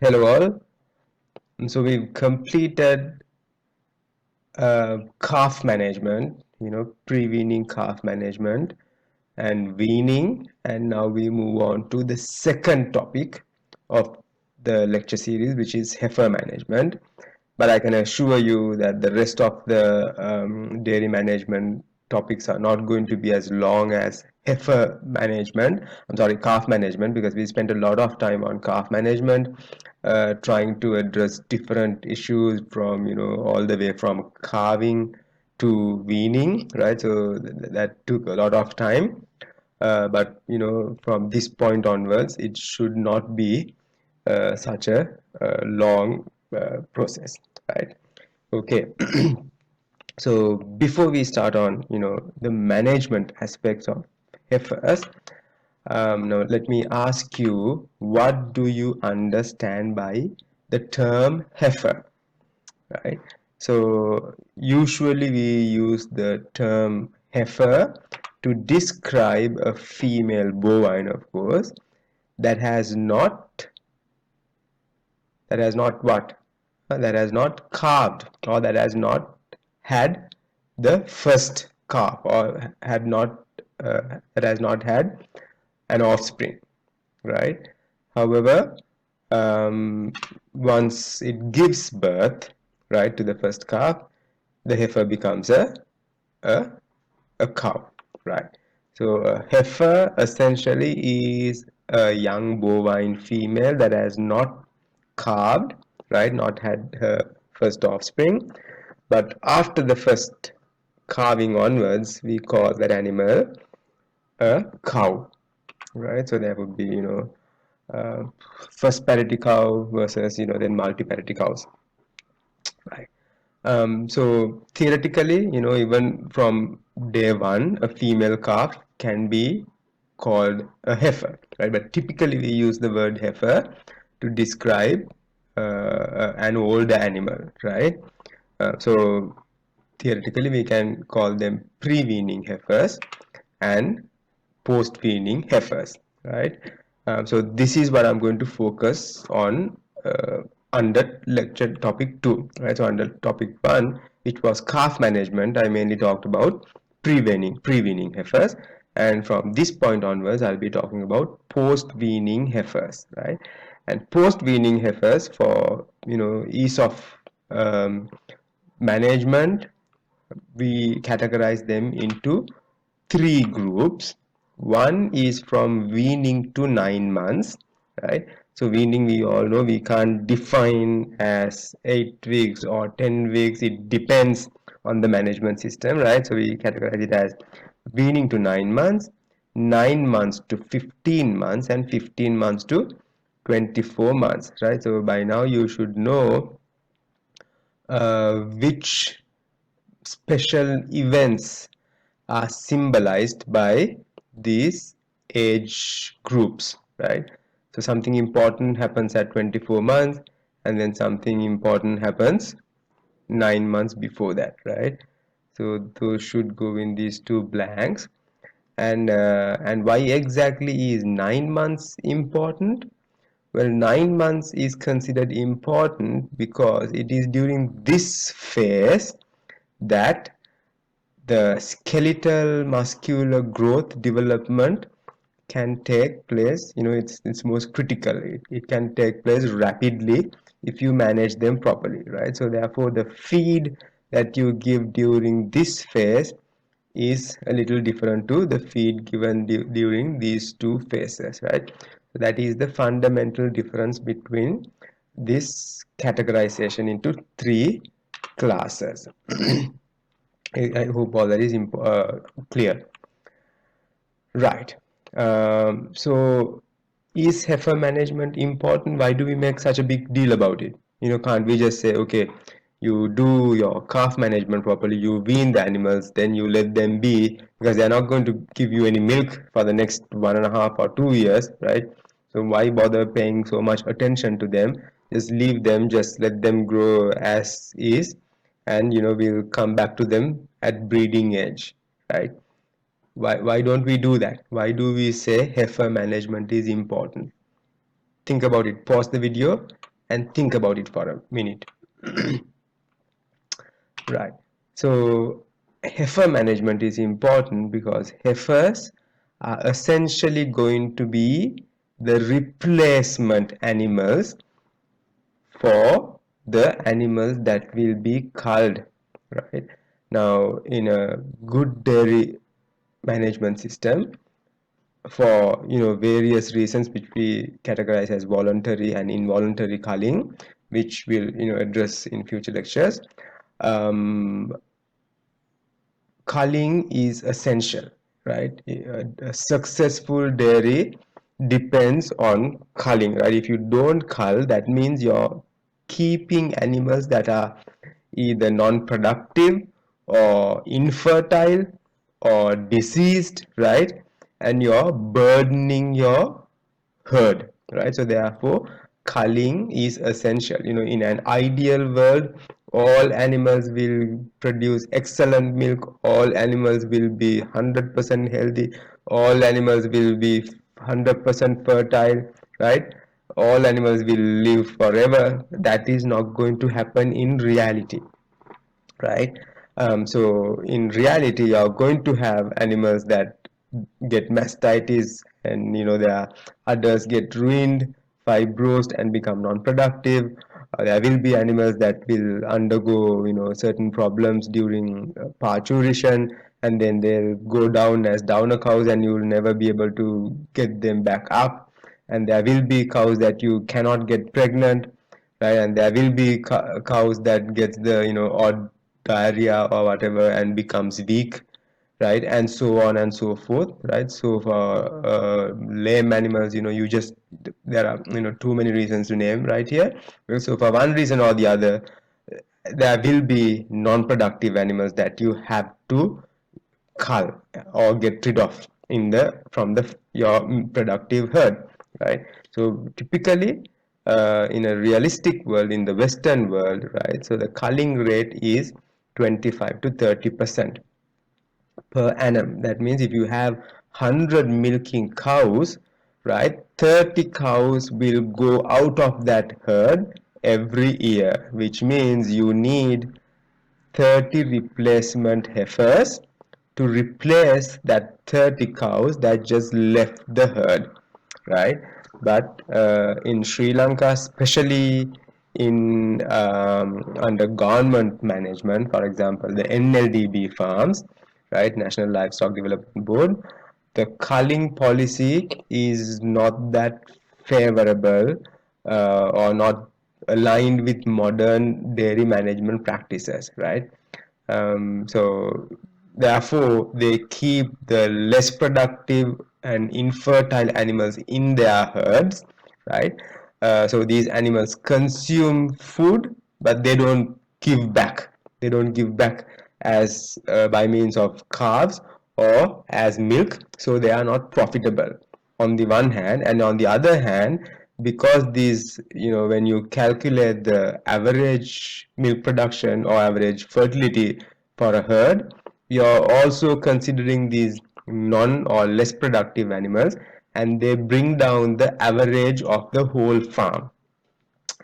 Hello all. So we've completed calf management, pre-weaning calf management and weaning, and now we move on to the second topic of the lecture series, which is heifer management. But I can assure you that the rest of the dairy management topics are not going to be as long as heifer management. I'm sorry, calf management, because we spent a lot of time on calf management, trying to address different issues from all the way from calving to weaning, right? So that took a lot of time. But from this point onwards, it should not be such a long process, right? Okay. So before we start on the management aspects of heifers, now let me ask you, what do you understand by the term heifer, right? So usually we use the term heifer to describe a female bovine, of course, that has not what? That has not calved, or that has not had the first calf, or had not that has not had an offspring, right? However, once it gives birth, right, to the first calf, the heifer becomes a, a cow, right? So a heifer essentially is a young bovine female that has not calved, right, not had her first offspring, but after the first calving onwards, we call that animal a cow, right? So there would be, uh, first parity cow versus, then multi-parity cows, right? So theoretically, even from day one, a female calf can be called a heifer, right? But typically we use the word heifer to describe an older animal, right? So theoretically we can call them pre-weaning heifers and post-weaning heifers, right? So this is what I'm going to focus on under lecture topic 2, right? So under topic 1, which was calf management, I mainly talked about pre-weaning heifers, and from this point onwards I'll be talking about post-weaning heifers, right? And post-weaning heifers, for ease of um, management, we categorize them into three groups. One is from weaning to 9 months, right? So weaning, we all know, we can't define as 8 weeks or 10 weeks. It depends on the management system, right? So we categorize it as weaning to 9 months, 9 months to 15 months, and 15 months to 24 months, right? So by now you should know which special events are symbolized by these age groups, right? So something important happens at 24 months, and then something important happens 9 months before that, right? So those should go in these two blanks. And why exactly is 9 months important? Well, 9 months is considered important because it is during this phase that the skeletal muscular growth development can take place. It's most critical. It can take place rapidly if you manage them properly, right? So therefore the feed that you give during this phase is a little different to the feed given during these two phases, right? So that is the fundamental difference between this categorization into three classes. I hope all that is clear. Right. So is heifer management important? Why do we make such a big deal about it? Can't we just say, okay, you do your calf management properly, you wean the animals, then you let them be, because they're not going to give you any milk for the next 1.5 or 2 years, right? So why bother paying so much attention to them? Just leave them, just let them grow as is, and we'll come back to them at breeding age, right? Why don't we do that? Why do we say heifer management is important? think about it. Pause the video and think about it for a minute. Right. So heifer management is important because heifers are essentially going to be the replacement animals for the animals that will be culled. Right. Now, in a good dairy management system, for various reasons which we categorize as voluntary and involuntary culling, which we'll address in future lectures. um, Culling is essential, right? A successful dairy depends on culling, right? If you don't cull, that means you're keeping animals that are either non-productive or infertile or diseased, right? And you're burdening your herd, right? So therefore culling is essential. In an ideal world, all animals will produce excellent milk, all animals will be 100% healthy, all animals will be 100% fertile, right? All animals will live forever. That is not going to happen in reality, right? So in reality, you're going to have animals that get mastitis, and there are others get ruined, fibrosed, and become non-productive. There will be animals that will undergo certain problems during parturition, and then they'll go down as downer cows, and you'll never be able to get them back up. And there will be cows that you cannot get pregnant, right? And there will be cows that gets the odd diarrhea or whatever and becomes weak, right? And so on and so forth, right? So for lame animals, you just, there are too many reasons to name right here. So for one reason or the other, there will be non-productive animals that you have to cull or get rid of in the from the your productive herd, right? So typically, in a realistic world, in the Western world, right, so the culling rate is 25 to 30% per annum. That means if you have 100 milking cows, right, 30 cows will go out of that herd every year, which means you need 30 replacement heifers to replace that 30 cows that just left the herd, right? But in Sri Lanka, especially in under government management, for example, the NLDB farms, right, National Livestock Development Board, the culling policy is not that favorable, or not aligned with modern dairy management practices, right? So therefore they keep the less productive and infertile animals in their herds, right? So these animals consume food, but they don't give back. They don't give back as by means of calves or as milk, so they are not profitable on the one hand. And on the other hand, because these, when you calculate the average milk production or average fertility for a herd, you're also considering these non or less productive animals, and they bring down the average of the whole farm,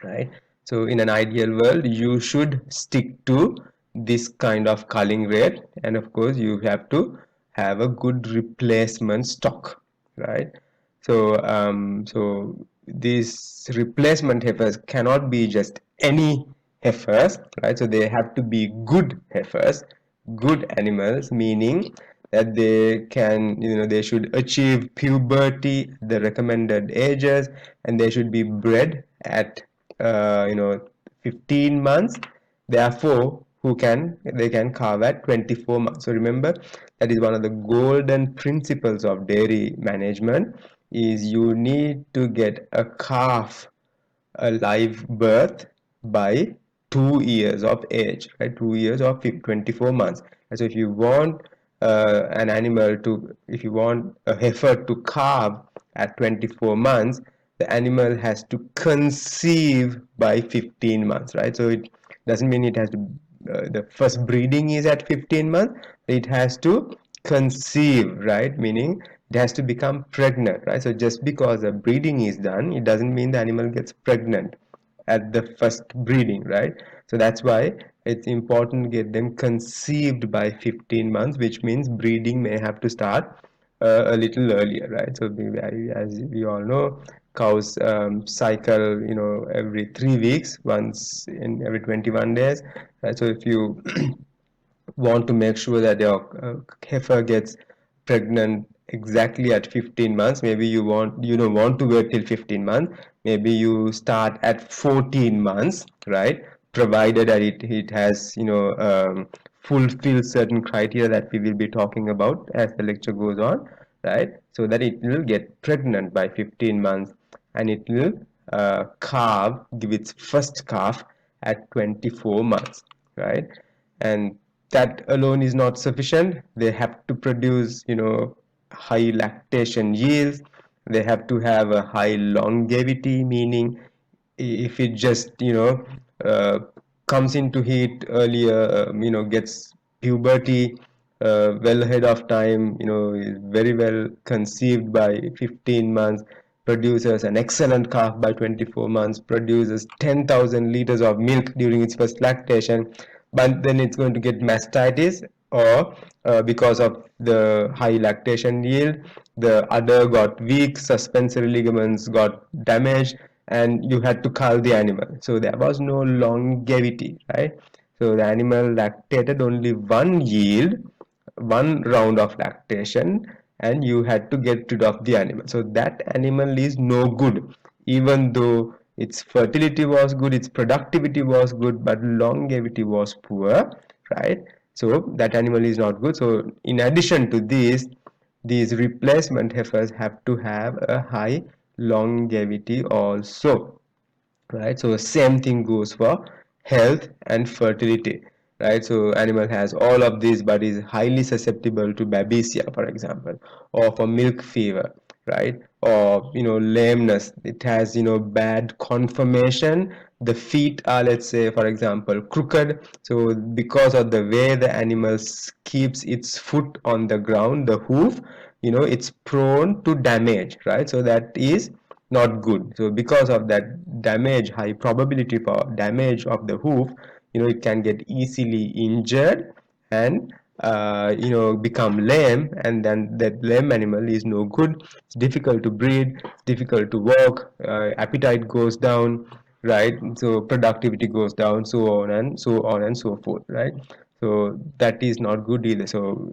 right? So in an ideal world, you should stick to this kind of culling rate, and of course you have to have a good replacement stock, right? So these replacement heifers cannot be just any heifers, right? So they have to be good heifers, good animals, meaning that they can, they should achieve puberty, the recommended ages, and they should be bred at 15 months. Therefore, they can calve at 24 months. So remember, that is one of the golden principles of dairy management, is you need to get a calf a live birth by 2 years of age, right? 2 years or 24 months. And so if you want an animal to, if you want a heifer to calve at 24 months, the animal has to conceive by 15 months, right? So it doesn't mean it has to, the first breeding is at 15 months, it has to conceive, right? Meaning it has to become pregnant, right? So just because a breeding is done, it doesn't mean the animal gets pregnant at the first breeding, right? So that's why it's important to get them conceived by 15 months, which means breeding may have to start a little earlier, right? So as we all know, cows cycle, every 3 weeks, once in every 21 days, right? So if you want to make sure that your heifer gets pregnant exactly at 15 months, maybe you don't want to wait till 15 months, maybe you start at 14 months, right? Provided that it has fulfill certain criteria that we will be talking about as the lecture goes on, right? So that it will get pregnant by 15 months, and it will give its first calf at 24 months, right? And that alone is not sufficient. They have to produce high lactation yields. They have to have a high longevity, meaning if it just uh, comes into heat earlier, gets puberty well ahead of time, is very well conceived by 15 months, produces an excellent calf by 24 months, produces 10,000 liters of milk during its first lactation, but then it's going to get mastitis, or because of the high lactation yield, the udder got weak, suspensory ligaments got damaged, and you had to cull the animal. So there was no longevity, right? So the animal lactated only one yield, one round of lactation, and you had to get rid of the animal. So that animal is no good, even though its fertility was good, its productivity was good, but longevity was poor, right? So that animal is not good. So in addition to this, these replacement heifers have to have a high longevity also, right? So same thing goes for health and fertility, right? So animal has all of these but is highly susceptible to babesia, for example, or for milk fever, right? Or lameness. It has bad conformation. The feet are, let's say, for example, crooked. So because of the way the animal keeps its foot on the ground, the hoof, it's prone to damage, right? So that is not good. So because of that damage, high probability for damage of the hoof, it can get easily injured and become lame, and then that lame animal is no good. It's difficult to breed, it's difficult to walk, appetite goes down, right? So productivity goes down, so on and so on and so forth, right? So that is not good either. So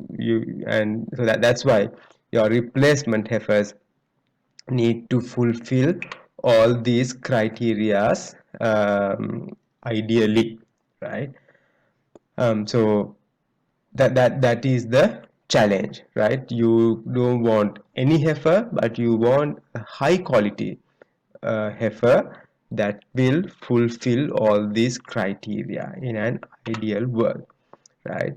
that's why your replacement heifers need to fulfill all these criterias, ideally, right? So that is the challenge, right? You don't want any heifer, but you want a high quality heifer that will fulfill all these criteria in an ideal world, right?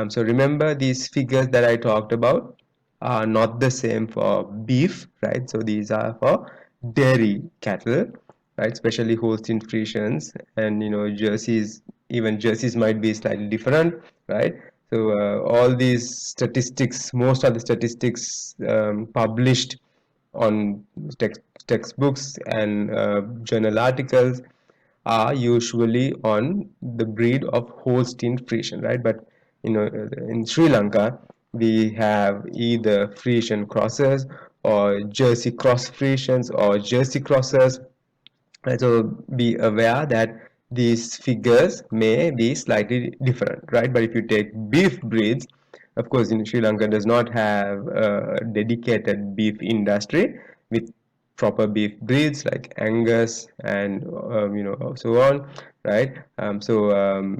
So remember, these figures that I talked about are not the same for beef, right? So these are for dairy cattle, right? Especially Holstein Friesians, and jerseys. Even jerseys might be slightly different, right? So all these statistics, most of the statistics published on textbooks and journal articles are usually on the breed of Holstein Friesian, right? But in Sri Lanka, we have either Friesian crosses or Jersey cross Friesians or Jersey crosses. Right, so be aware that these figures may be slightly different, right? But if you take beef breeds, of course, in Sri Lanka does not have a dedicated beef industry with proper beef breeds like Angus and so on, right? So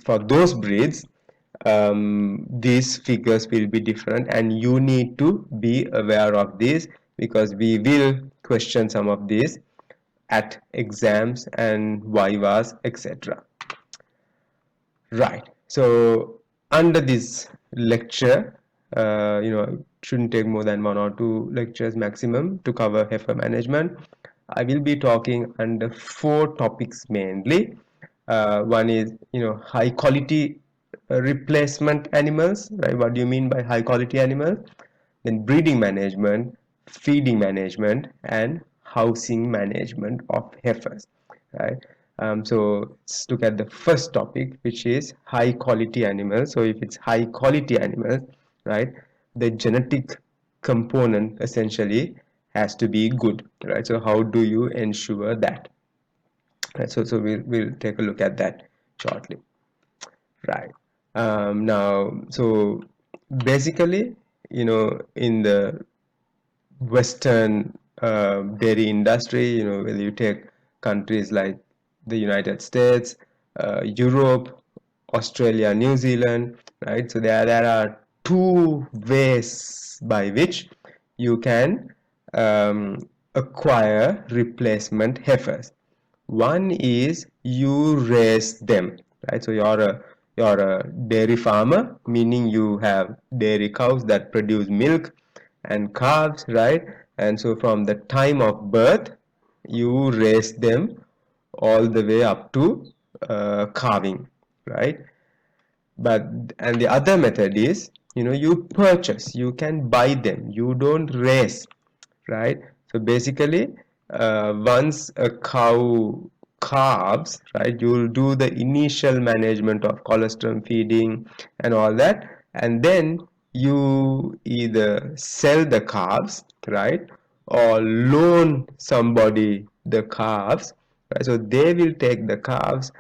for those breeds, these figures will be different, and you need to be aware of this, because we will question some of these at exams and vivas, etc. Right. So under this lecture, it shouldn't take more than 1 or 2 lectures maximum to cover heifer management. I will be talking under 4 topics mainly. One is high quality replacement animals, right? What do you mean by high quality animals? then breeding management, feeding management, and housing management of heifers, right? So let's look at the first topic, which is high quality animals. So if it's high quality animals, right, the genetic component essentially has to be good, right? So how do you ensure that? Right, so we'll take a look at that shortly, right? Now, so basically, in the Western dairy industry, whether you take countries like the United States, Europe, Australia, New Zealand, right? So there are two ways by which you can um, acquire replacement heifers. One is you raise them, right? So you're a dairy farmer, meaning you have dairy cows that produce milk and calves, right? And so from the time of birth, you raise them all the way up to calving, right? But and the other method is, you purchase, you can buy them, you don't raise, right? So basically, once a cow calves, right, you'll do the initial management of colostrum feeding and all that, and then you either sell the calves, right, or loan somebody the calves, right? So they will take the calves,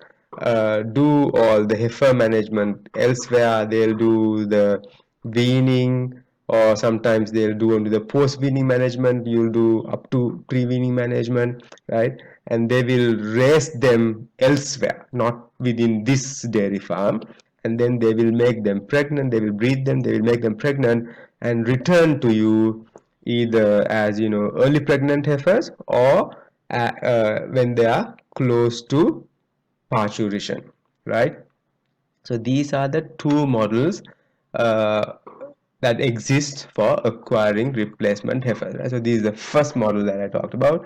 do all the heifer management elsewhere. They'll do the weaning, or sometimes they'll do only the post-weaning management. You'll do up to pre-weaning management, right? And they will raise them elsewhere, not within this dairy farm. And then they will make them pregnant. They will breed them. They will make them pregnant and return to you either as early pregnant heifers, or when they are close to parturition, right? So these are the two models uh, that exist for acquiring replacement heifers, right? So this is the first model that I talked about,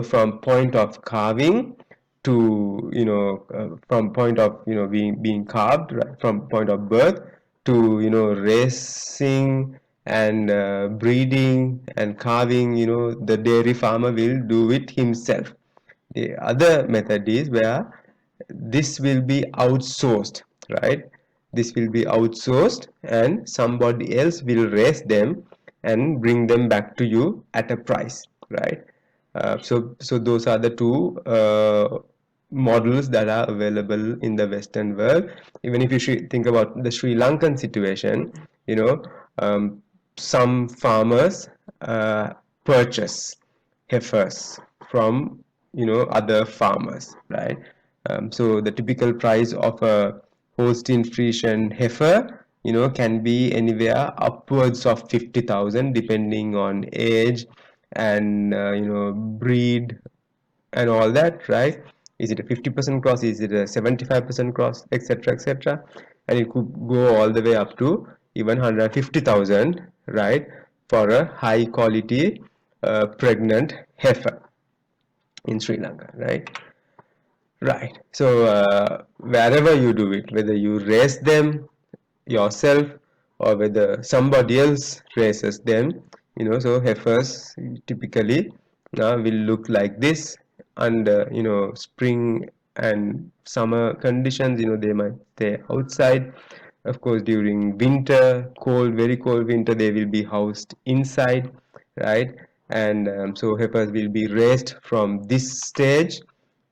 from point of calving to, from point of, being calved, right? From point of birth to, racing and breeding and calving, the dairy farmer will do it himself. The other method is where this will be outsourced, right? This will be outsourced and somebody else will raise them and bring them back to you at a price, right? So those are the two models that are available in the Western world. Even if you think about the Sri Lankan situation, you know, um, some farmers purchase heifers from other farmers, right? So the typical price of a Holstein Friesian heifer, can be anywhere upwards of 50,000, depending on age and breed and all that, right? Is it a 50% cross? Is it a 75% cross, etc., etc.? And it could go all the way up to even 150,000, right, for a high quality pregnant heifer in Sri Lanka, right? Right. So wherever you do it, whether you raise them yourself or whether somebody else raises them, so heifers typically will look like this under spring and summer conditions. They might stay outside. Of course, during winter, cold, very cold winter, they will be housed inside, right? And so heifers will be raised from this stage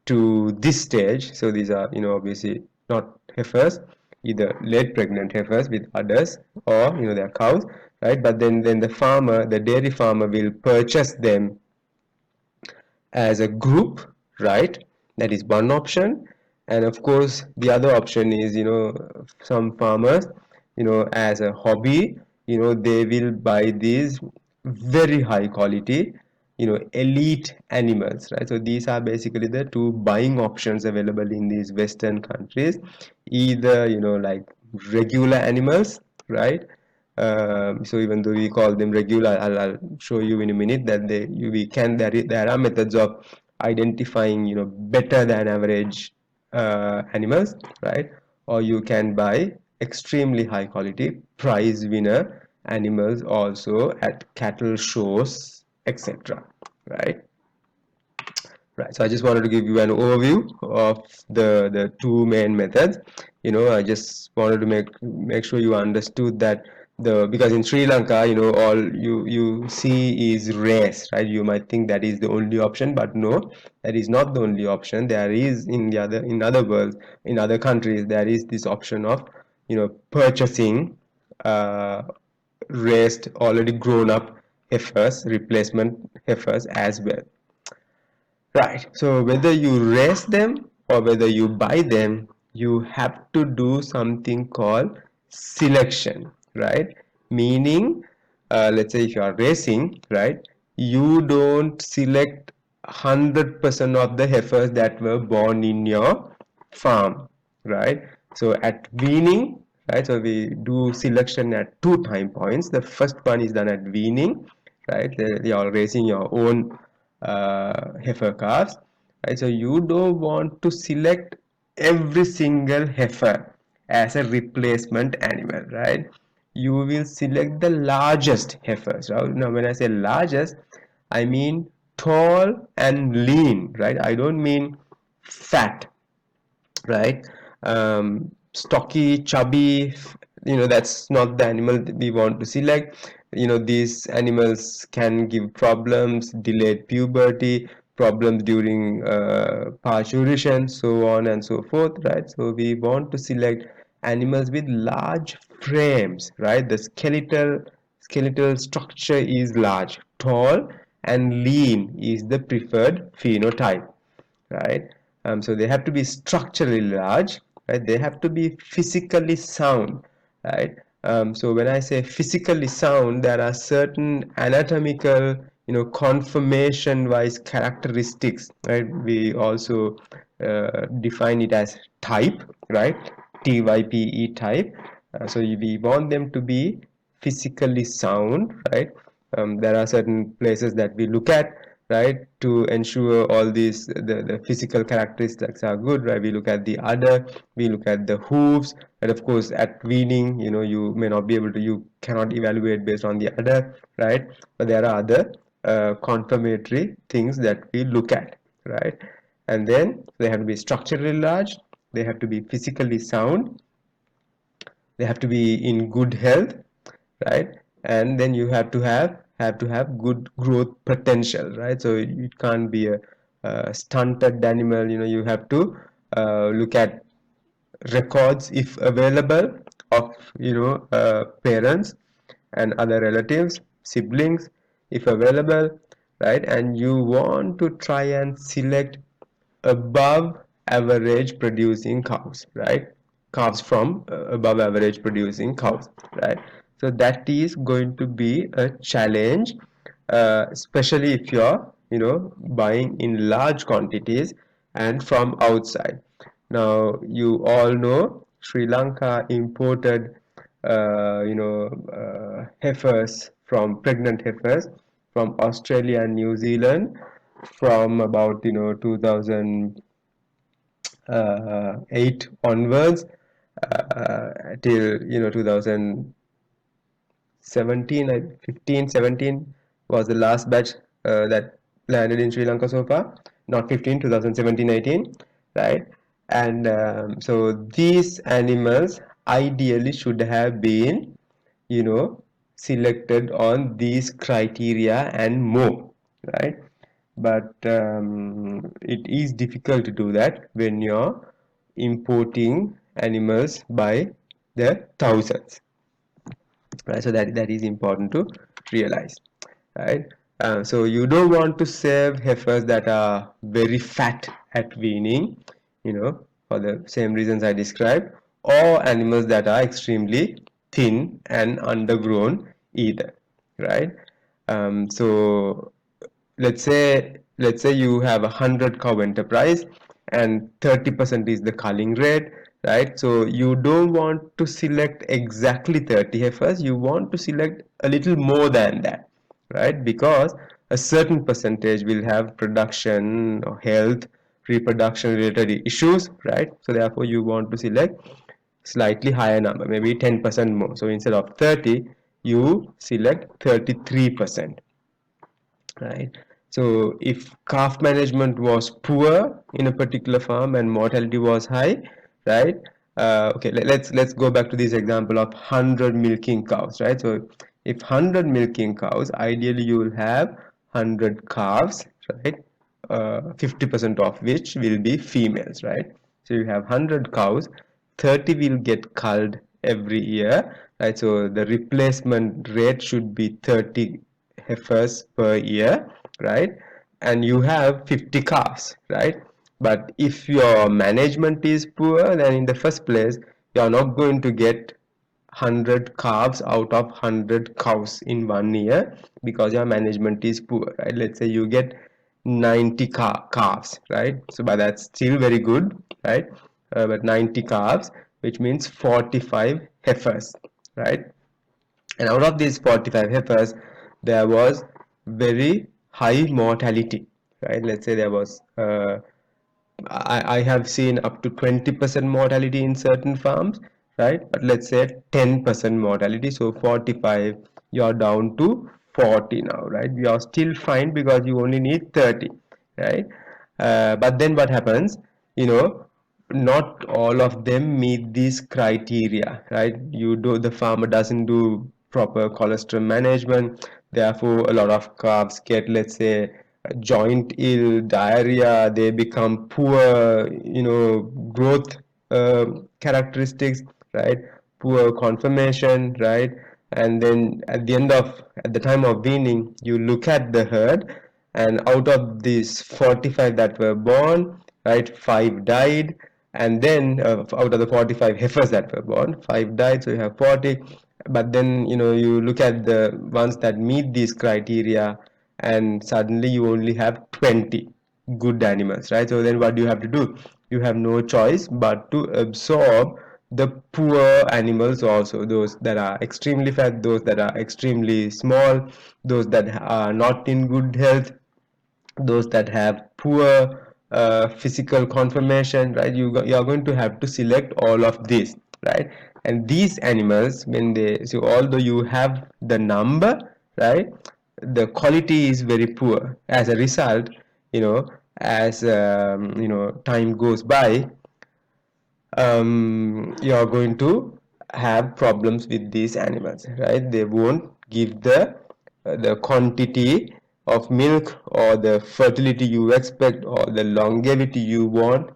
to this stage. So these are, obviously not heifers, either late pregnant heifers with udders, or they're cows, right? But then the dairy farmer will purchase them as a group, right? That is one option. And of course, the other option is, some farmers, as a hobby, they will buy these very high quality, elite animals, right? So these are basically the two buying options available in these Western countries. Either, like regular animals, right? So even though we call them regular, I'll show you in a minute that there are methods of identifying better than average animals, right? Or you can buy extremely high quality prize winner animals also at cattle shows, etc. Right? Right. So I just wanted to give you an overview of the two main methods. I just wanted to make sure you understood that because in Sri Lanka, all you see is race, right? You might think that is the only option, but no, that is not the only option. There is in other worlds, in other countries, there is this option of purchasing uh, raised, already grown up heifers, replacement heifers as well. Right. So whether you raise them or whether you buy them, you have to do something called selection, right? Meaning, let's say if you are racing, right, you don't select 100% of the heifers that were born in your farm, right? So at weaning, right, so we do selection at two time points. The first one is done at weaning, right? You are raising your own heifer calves, right? So you don't want to select every single heifer as a replacement animal, right? You will select the largest heifers, right? Now when I say largest, I mean tall and lean, right? I don't mean fat, right? Stocky, chubby, that's not the animal that we want to select. These animals can give problems, delayed puberty, problems during parturition, so on and so forth, right? So we want to select animals with large frames, right? The skeletal structure is large, tall and lean is the preferred phenotype, right? So they have to be structurally large, right? They have to be physically sound, right? So when I say physically sound, there are certain anatomical, conformation-wise characteristics, right? We also define it as type, right? TYPE type. So we want them to be physically sound, right? There are certain places that we look at, right, to ensure all these the physical characteristics are good, right? We look at the udder, we look at the hooves, and of course at weaning, you may not be able to, you cannot evaluate based on the udder, right? But there are other confirmatory things that we look at, right? And then they have to be structurally large, they have to be physically sound, they have to be in good health, right? And then you have to have good growth potential, right? So it can't be a stunted animal. You have to look at records, if available, of parents and other relatives, siblings, if available, right? And you want to try and select above average producing cows, right? Calves from above average producing cows, right? So that is going to be a challenge, especially if you're buying in large quantities and from outside. Now you all know Sri Lanka imported heifers, from pregnant heifers from Australia and New Zealand from about 2008 onwards, till 2017, 15, 17 was the last batch that landed in Sri Lanka so far. Not 15, 2017, 18, right? And so these animals ideally should have been, you know, selected on these criteria and more, right? But it is difficult to do that when you're importing animals by the thousands, right? So that is important to realize, right? So you don't want to save heifers that are very fat at weaning, for the same reasons I described, or animals that are extremely thin and undergrown either, right? So let's say you have 100 cow enterprise and 30% is the culling rate, right? So you don't want to select exactly 30 heifers, you want to select a little more than that, right? Because a certain percentage will have production or health, reproduction related issues, right? So therefore you want to select slightly higher number, maybe 10% more. So instead of 30, you select 33%. Right. So if calf management was poor in a particular farm and mortality was high, right? Okay, let's go back to this example of 100 milking cows, right? So if 100 milking cows, ideally you will have 100 calves, right? 50% of which will be females, right? So you have 100 cows, 30 will get culled every year, right? So the replacement rate should be 30 heifers per year, right? And you have 50 calves, right? But if your management is poor, then in the first place you are not going to get 100 calves out of 100 cows in 1 year because your management is poor, right? Let's say you get 90 calves, right? So but that's still very good, right? But 90 calves, which means 45 heifers, right? And out of these 45 heifers, there was very high mortality, right? Let's say there was I have seen up to 20% mortality in certain farms, right? But let's say 10% mortality, so 45, you're down to 40 now, right? You're still fine because you only need 30, right? But then what happens, you know, not all of them meet these criteria, right? The farmer doesn't do proper cholesterol management, therefore a lot of calves get, let's say, joint ill, diarrhea, they become poor, growth characteristics, right? Poor conformation, right? And then at the time of weaning, you look at the herd, and out of these 45 that were born, right, 5 died, and then out of the 45 heifers that were born, 5 died, so you have 40. But then you look at the ones that meet these criteria, and suddenly you only have 20 good animals, right? So then what do you have to do? You have no choice but to absorb the poor animals also, those that are extremely fat, those that are extremely small, those that are not in good health, those that have poor physical conformation, right? You are going to have to select all of these, right? And these animals, when they, so although you have the number, right, the quality is very poor. As a result, as time goes by, you're going to have problems with these animals, right? They won't give the quantity of milk or the fertility you expect or the longevity you want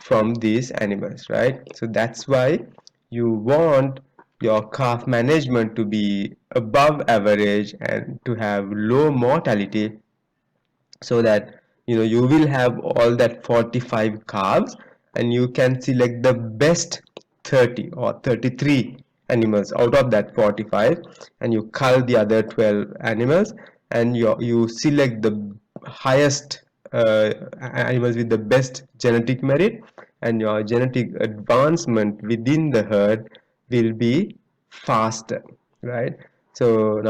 from these animals, right? So that's why you want your calf management to be above average and to have low mortality, so that you will have all that 45 calves, and you can select the best 30 or 33 animals out of that 45, and you cull the other 12 animals, and you select the highest animals with the best genetic merit, and your genetic advancement within the herd will be faster, right? So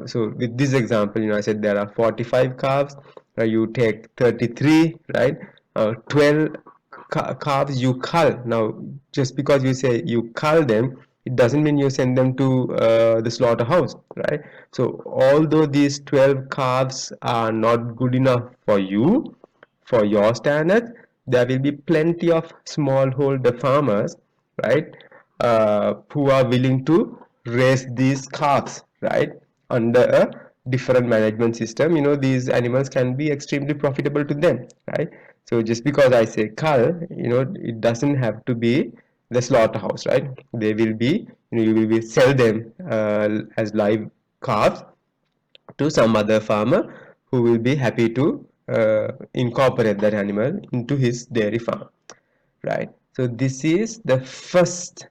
so with this example, I said there are 45 calves, you take 33, right? 12 calves you cull. Now just because you say you cull them, it doesn't mean you send them to the slaughterhouse, right? So although these 12 calves are not good enough for you, for your standards, there will be plenty of smallholder farmers, right, who are willing to raise these calves, right, under a different management system. These animals can be extremely profitable to them, right? So just because I say cull, it doesn't have to be the slaughterhouse, right? They will be, you will be sell them as live calves to some other farmer who will be happy to incorporate that animal into his dairy farm, right? So this is the first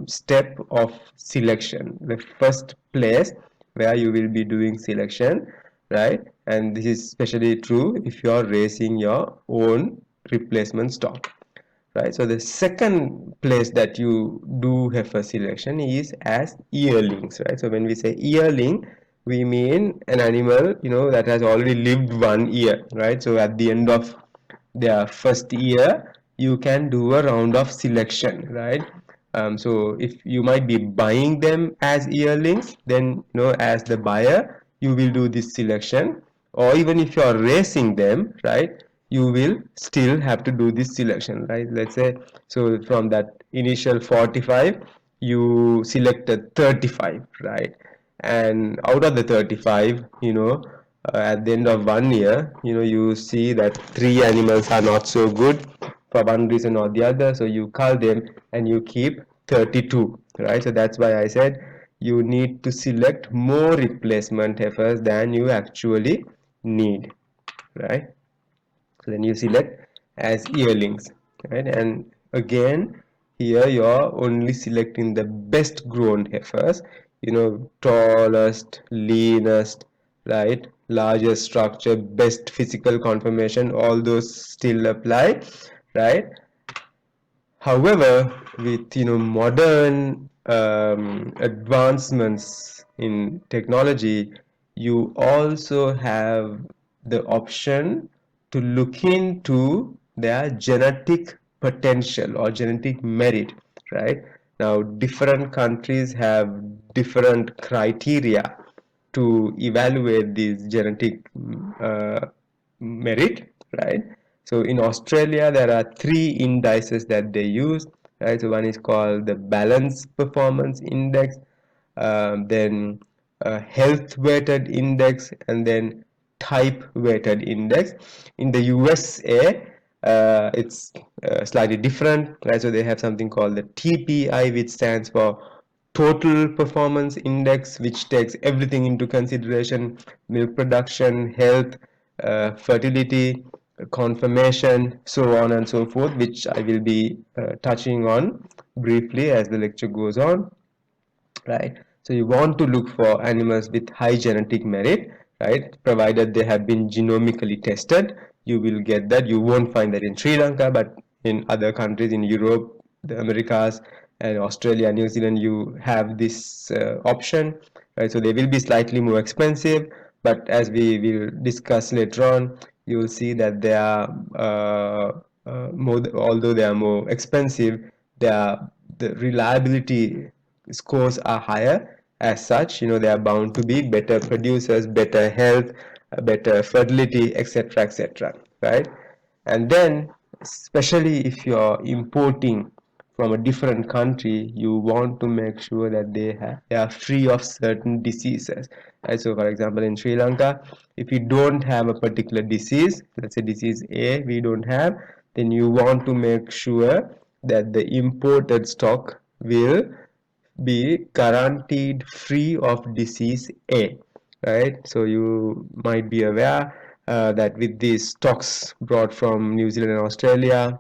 step of selection, the first place where you will be doing selection, right? And this is especially true if you are raising your own replacement stock, right? So the second place that you do heifer selection is as yearlings, right? So when we say yearling, we mean an animal that has already lived 1 year, right? So at the end of their first year, you can do a round of selection, right? So if you might be buying them as yearlings, then as the buyer you will do this selection, or even if you are racing them, right, you will still have to do this selection, right? Let's say, so from that initial 45 you selected 35, right? And out of the 35, at the end of 1 year, you see that three animals are not so good for one reason or the other, so you cull them and you keep 32, right? So that's why I said you need to select more replacement heifers than you actually need, right? So then you select as yearlings, right? And again, here you're only selecting the best grown heifers, tallest, leanest, right, largest structure, best physical conformation, all those still apply, right? However, with modern advancements in technology, you also have the option to look into their genetic potential or genetic merit, right? Now, different countries have different criteria to evaluate these genetic merit, right? So in Australia, there are three indices that they use, right? So one is called the Balance Performance Index, then Health Weighted Index, and then Type Weighted Index. In the USA, it's slightly different, right? So they have something called the TPI, which stands for Total Performance Index, which takes everything into consideration: milk production, health, fertility, conformation, so on and so forth, which I will be touching on briefly as the lecture goes on, right? So you want to look for animals with high genetic merit, right? Provided they have been genomically tested, you will get that. You won't find that in Sri Lanka, but in other countries in Europe, the Americas, and Australia, New Zealand, you have this option, right? So they will be slightly more expensive, but as we will discuss later on, you will see that they are more, although they are more expensive, they are, the reliability scores are higher. As such, they are bound to be better producers, better health, better fertility, etc., etc., right? And then, especially if you're importing from a different country, you want to make sure that they are free of certain diseases, right? So for example, in Sri Lanka, if you don't have a particular disease, let's say disease A we don't have, then you want to make sure that the imported stock will be guaranteed free of disease A, right? So you might be aware that with these stocks brought from New Zealand and Australia,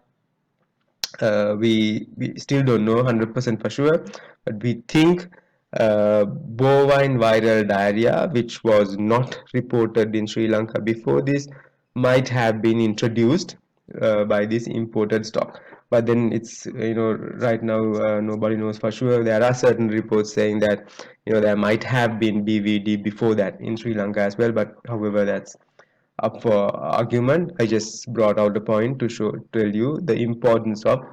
we still don't know 100% for sure, but we think bovine viral diarrhea, which was not reported in Sri Lanka before this, might have been introduced by this imported stock. But then it's, right now nobody knows for sure. There are certain reports saying that there might have been BVD before that in Sri Lanka as well, but however, that's up for argument. I just brought out the point to tell you the importance of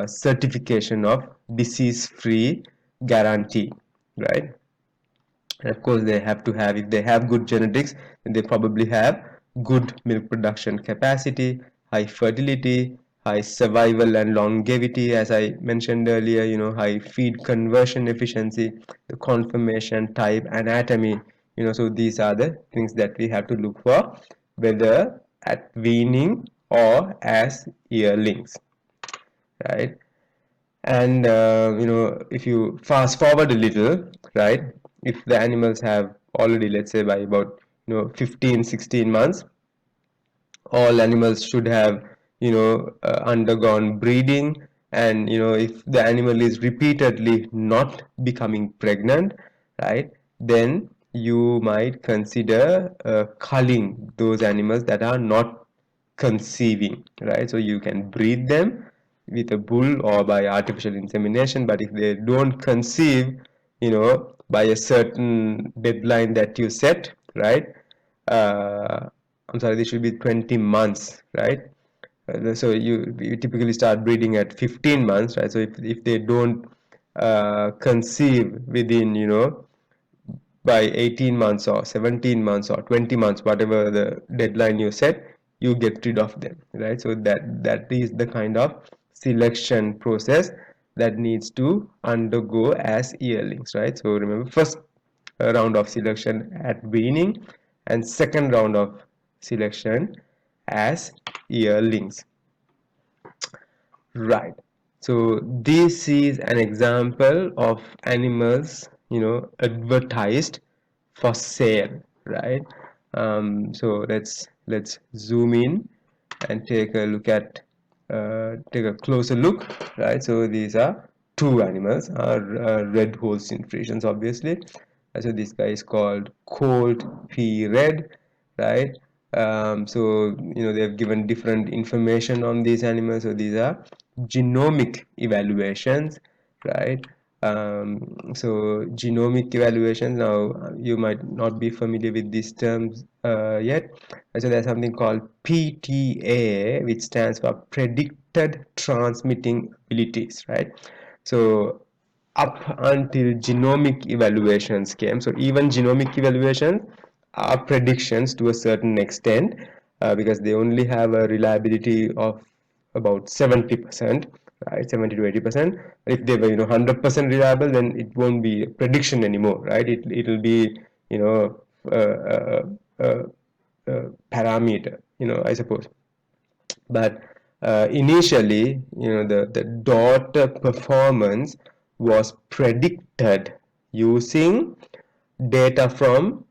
certification of disease-free guarantee, right? And of course, they have to have, if they have good genetics, then they probably have good milk production capacity, high fertility, high survival and longevity, as I mentioned earlier, high feed conversion efficiency, the conformation, type, anatomy, so these are the things that we have to look for, whether at weaning or as yearlings, right? And if you fast forward a little, right, if the animals have already, let's say by about 15-16 months, all animals should have undergone breeding. And if the animal is repeatedly not becoming pregnant, right, then you might consider culling those animals that are not conceiving, right? So you can breed them with a bull or by artificial insemination, but if they don't conceive by a certain deadline that you set, right, I'm sorry, this should be 20 months, right? So you typically start breeding at 15 months, right? So if they don't conceive within, you know, by 18 months or 17 months or 20 months, whatever the deadline you set, you get rid of them, right? So that is the kind of selection process that needs to undergo as yearlings, right? So remember, first round of selection at weaning and second round of selection as yearlings. Right. So this is an example of animals, you know, advertised for sale, right? So let's zoom in and take a look at take a closer look, right? So these are two animals, red Holstein Friesians, obviously. So this guy is called Colt P Red, right? So you know, they have given different information on these animals. So these are genomic evaluations, right? So genomic evaluations, now you might not be familiar with these terms yet. So there's something called PTA, which stands for predicted transmitting abilities, right? So up until genomic evaluations came, so even genomic evaluations are predictions to a certain extent, because they only have a reliability of about 70%, right? 70 to 80%. If they were, you know, 100% reliable, then it won't be a prediction anymore, right? It'll be, you know, parameter, you know, I suppose. But initially, you know, the daughter performance was predicted using data from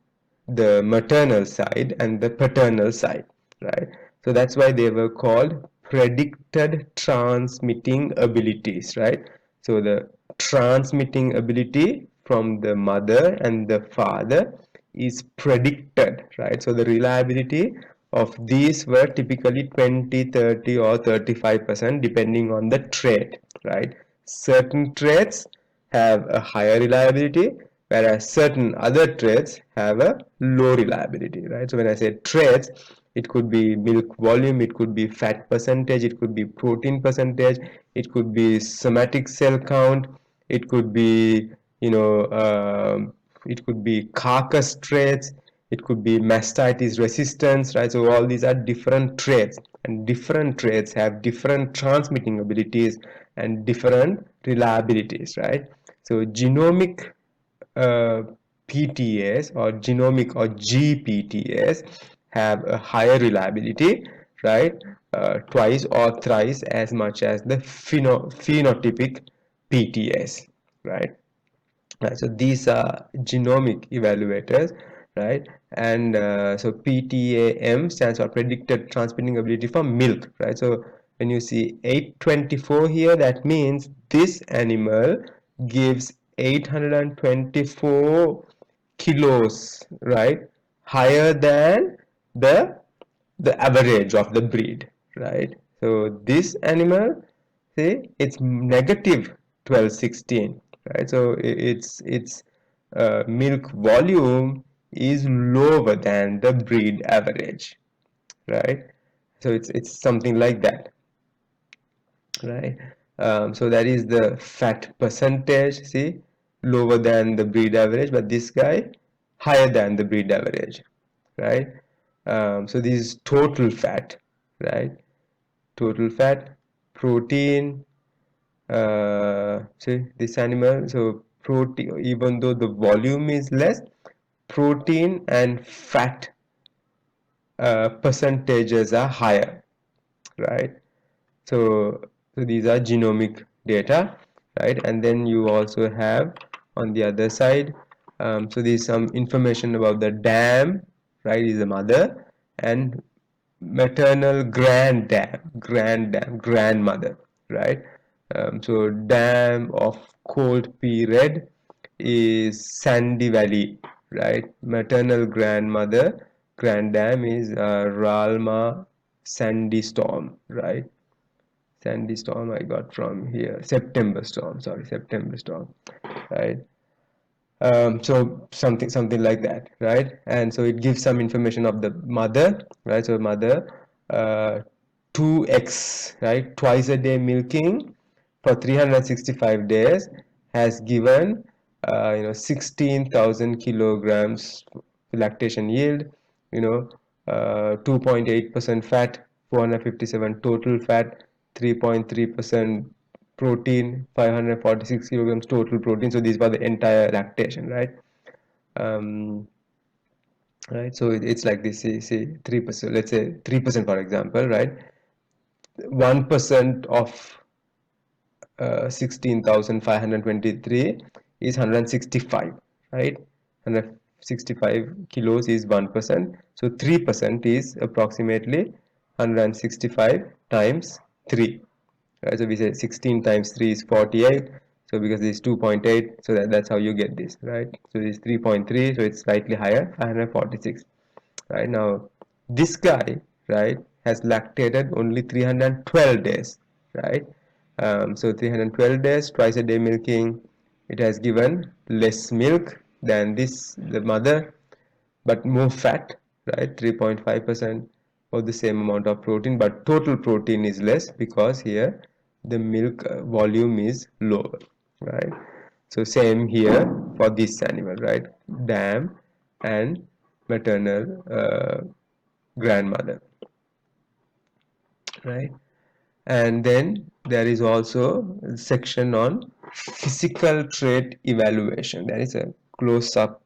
the maternal side and the paternal side, right? So that's why they were called predicted transmitting abilities, right? So the transmitting ability from the mother and the father is predicted, right? So the reliability of these were typically 20, 30 or 35% depending on the trait, right? Certain traits have a higher reliability, whereas certain other traits have a low reliability, right? So when I say traits, it could be milk volume, it could be fat percentage, it could be protein percentage, it could be somatic cell count, it could be, you know, it could be carcass traits, it could be mastitis resistance, right? So all these are different traits, and different traits have different transmitting abilities and different reliabilities, right? So genomic uh, PTAs or genomic or GPTAs have a higher reliability, right? Twice or thrice as much as the phenotypic PTAs, right? So these are genomic evaluators, right? And so PTAM stands for predicted transmitting ability for milk, right? So when you see 824 here, that means this animal gives 824 kilos, right? Higher than the the average of the breed, right? So this animal, see, it's negative 1216, right? So its milk volume is lower than the breed average, right? So it's something like that, right? So that is the fat percentage, see, lower than the breed average, but this guy higher than the breed average, right? So this is total fat, right? Total fat, protein, see this animal, so protein, even though the volume is less, protein and fat percentages are higher, right? So these are genomic data, right? And then you also have on the other side, so there's some information about the dam, right? Is the mother, and maternal grandmother, right? So dam of Cold P Red is Sandy Valley, right? Maternal grandmother, granddam is Ralma Sandy Storm, right? Sandy Storm I got from here. September Storm, sorry, September Storm, right? So something like that, right? And so it gives some information of the mother, right? So mother, 2x, right? Twice a day milking for 365 days has given 16,000 kilograms lactation yield, 2.8% fat, 457 total fat, 3.3% protein, 546 kilograms total protein. So these were the entire lactation, right? um, right, so it's like this. See 3%, let's say 3%, for example, right? 1% of 16,523 is 165, right? 165 kilos is 1%, so 3% is approximately 165 times 3, right? So we say 16 times 3 is 48, so because this is 2.8, so that's how you get this, right? So this is 3.3, so it's slightly higher, 546, right? Now this guy, right, has lactated only 312 days, right? So 312 days, twice a day milking, it has given less milk than this, the mother, but more fat, right? 3.5% or the same amount of protein, but total protein is less because here the milk volume is lower, right? So same here for this animal, right? Dam and maternal grandmother, right? And then there is also a section on physical trait evaluation. There is a close-up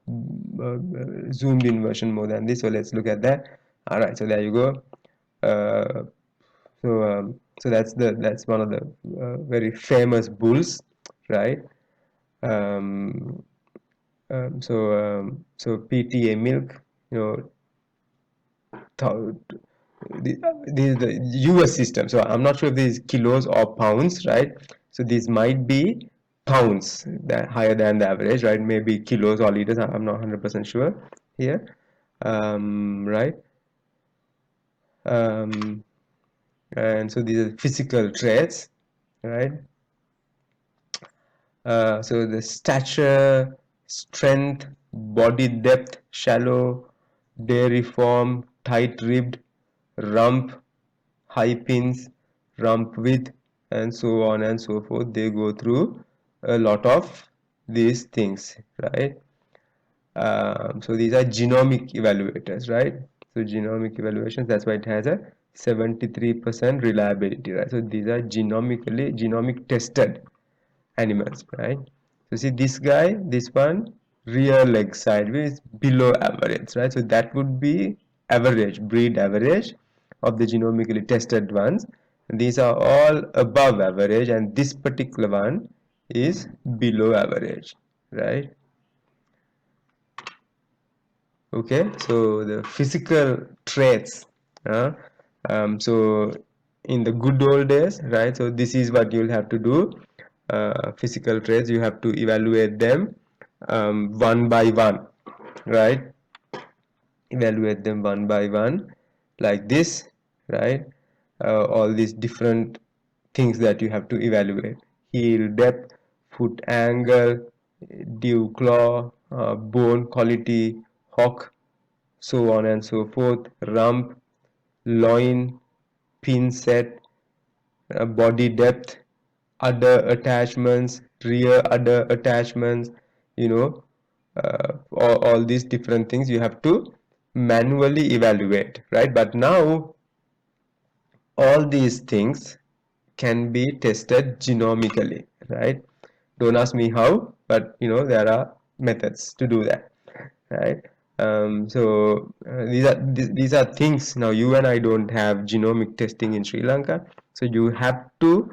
zoomed in version more than this, so let's look at that. All right, so there you go. So that's one of the very famous bulls, right? um, so PTA milk, you know, this is the US system. So I'm not sure if this is kilos or pounds, right? So these might be pounds, that higher than the average, right? Maybe kilos or liters. I'm not 100% sure here, right? Um, and so these are physical traits, right? So the stature, strength, body depth, shallow, dairy form, tight ribbed, rump, high pins, rump width, and so on and so forth. They go through a lot of these things, right? So these are genomic evaluators, right? So genomic evaluations, that's why it has a 73% reliability, right? So these are genomic tested animals, right? So see this guy, this one, rear leg sideways below average, right? So that would be average, breed average of the genomically tested ones. These are all above average, and this particular one is below average, right? Okay, so the physical traits, so in the good old days, right? So this is what you'll have to do. Physical traits, you have to evaluate them one by one, right? Evaluate them one by one, like this, right? All these different things that you have to evaluate: heel depth, foot angle, dew claw, bone quality, hock, so on and so forth, rump, loin, pin set, body depth, udder attachments, rear udder attachments, you know, all these different things you have to manually evaluate, right? But now all these things can be tested genomically, right? Don't ask me how, but there are methods to do that, right? These are things. Now you and I don't have genomic testing in Sri Lanka, so you have to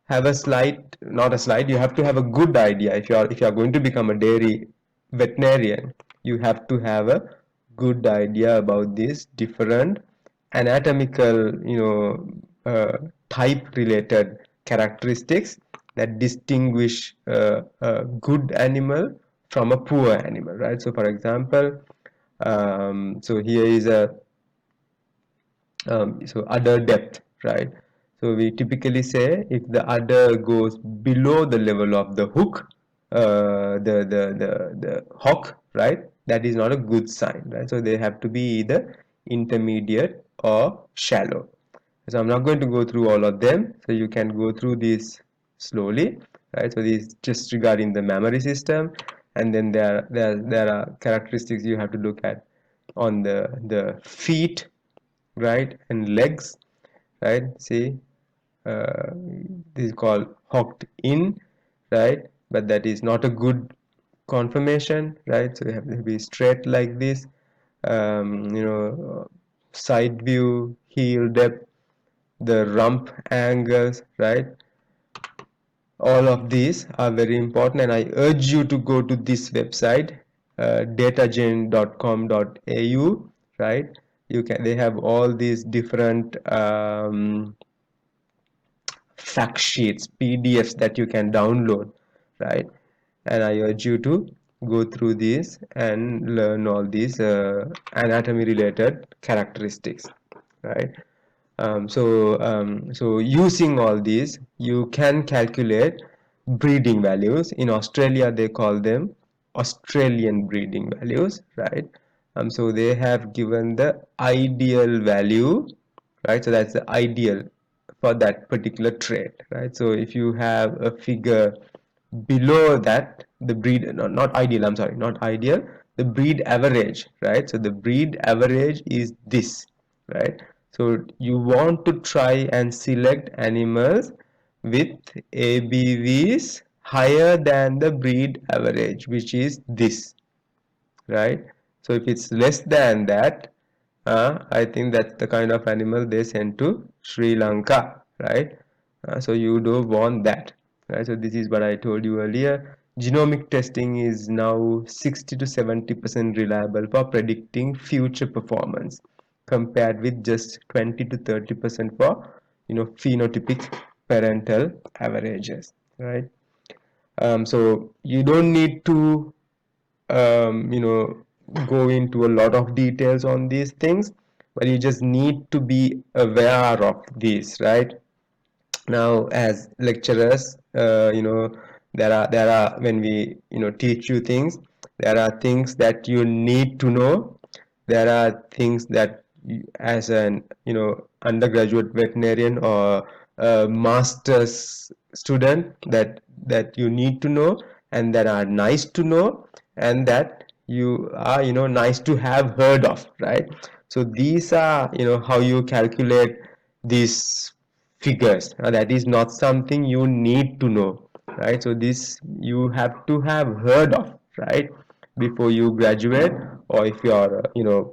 have a slight, not a slight, you have to have a good idea. If you are going to become a dairy veterinarian, you have to have a good idea about these different anatomical, type related characteristics that distinguish a good animal from a poor animal, right? So for example, so here is a so udder depth, right? So we typically say if the udder goes below the level of the hook, the hock, right? That is not a good sign, right? So they have to be either intermediate or shallow, So I'm not going to go through all of them, so you can go through these slowly, right? So these just regarding the mammary system, and then there are characteristics you have to look at on the feet, right, and legs, right? See, uh, this is called hooked in, right? But that is not a good conformation, right? So you have to be straight like this, side view, heel depth, the rump angles, right? All of these are very important, and I urge you to go to this website, datagen.com.au, right? They have all these different fact sheets, PDFs that you can download, right? And I urge you to go through these and learn all these anatomy related characteristics, right? So using all these, you can calculate breeding values. In Australia, they call them Australian breeding values, right? So they have given the ideal value, right? So that's the ideal for that particular trait, right? So if you have a figure below that, the breed, not ideal, I'm sorry, not ideal, the breed average, right? So the breed average is this, right? So you want to try and select animals with ABVs higher than the breed average, which is this, right? So if it's less than that, I think that's the kind of animal they send to Sri Lanka, right? So you don't want that, right? So this is what I told you earlier. Genomic testing is now 60 to 70% reliable for predicting future performance, compared with just 20 to 30% for phenotypic parental averages, right? So you don't need to um, you know go into a lot of details on these things, but you just need to be aware of these, right? Now as lecturers, there are when we teach you things, there are things that you need to know. There are things that as an undergraduate veterinarian or a master's student, that you need to know, and that are nice to know, and that you are nice to have heard of, right? So these are how you calculate these figures. That is not something you need to know, right? So this you have to have heard of, right, before you graduate. Or if you are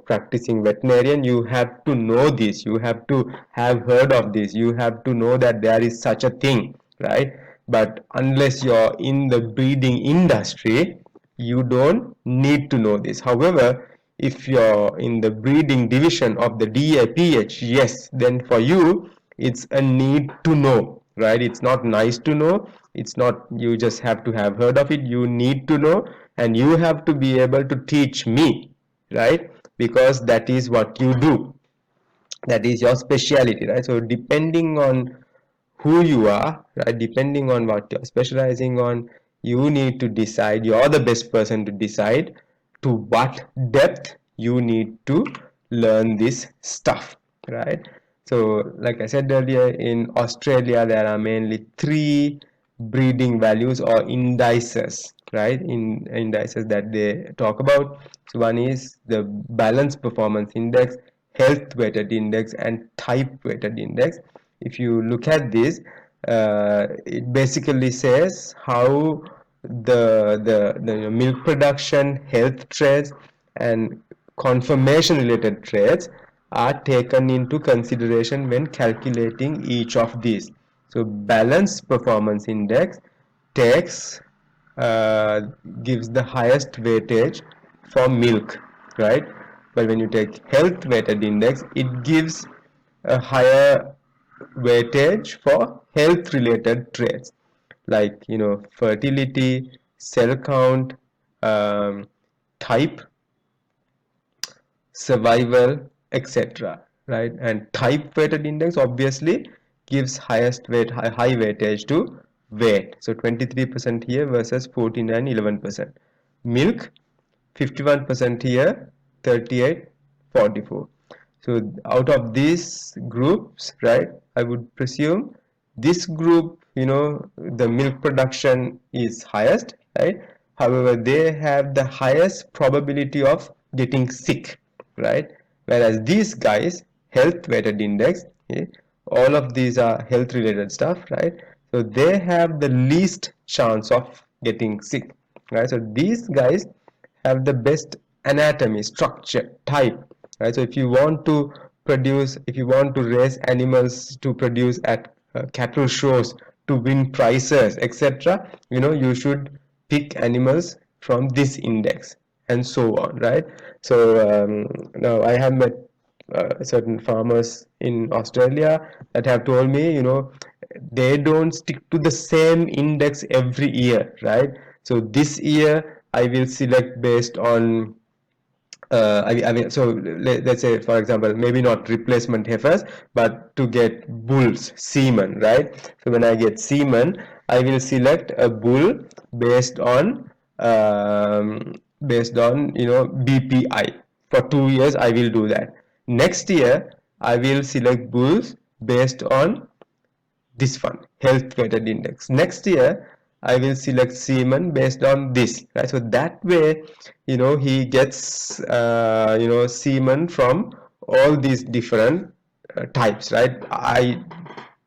practicing veterinarian, you have to know this, you have to have heard of this, you have to know that there is such a thing, right? But unless you're in the breeding industry, you don't need to know this. However, if you're in the breeding division of the DAPH, yes, then for you it's a need to know, right? It's not nice to know, it's not you just have to have heard of it, you need to know, and you have to be able to teach me, right? Because that is what you do, that is your specialty, right? So depending on who you are, right, depending on what you're specializing on, you need to decide, you're the best person to decide to what depth you need to learn this stuff, right? So like I said earlier, in Australia there are mainly three breeding values or indices, right? In indices that they talk about. So one is the balance performance index, health weighted index, and type weighted index. If you look at this, it basically says how the milk production, health traits, and conformation related traits are taken into consideration when calculating each of these. So balance performance index takes uh, gives the highest weightage for milk, right? But when you take health weighted index, it gives a higher weightage for health related traits like fertility, cell count, type, survival, etc., right? And type weighted index obviously gives highest weight, high weightage to weight. So 23% here versus 14 and 11%. Milk 51% here, 38, 44. So out of these groups, right, I would presume this group, the milk production is highest, right? However, they have the highest probability of getting sick, right? Whereas these guys, health weighted index, okay, all of these are health related stuff, right? So they have the least chance of getting sick, right? So these guys have the best anatomy, structure, type, right? So if you want to raise animals to produce at cattle shows to win prizes, etc., you should pick animals from this index and so on, right? So now I have met certain farmers in Australia that have told me, they don't stick to the same index every year, right? So this year I will select based on so let's say, for example, maybe not replacement heifers, but to get bulls, semen, right? So when I get semen, I will select a bull based on BPI. For 2 years, I will do that. Next year, I will select bulls based on this one, health weighted index. Next year I will select semen based on this, right? So that way, he gets semen from all these different types, right? I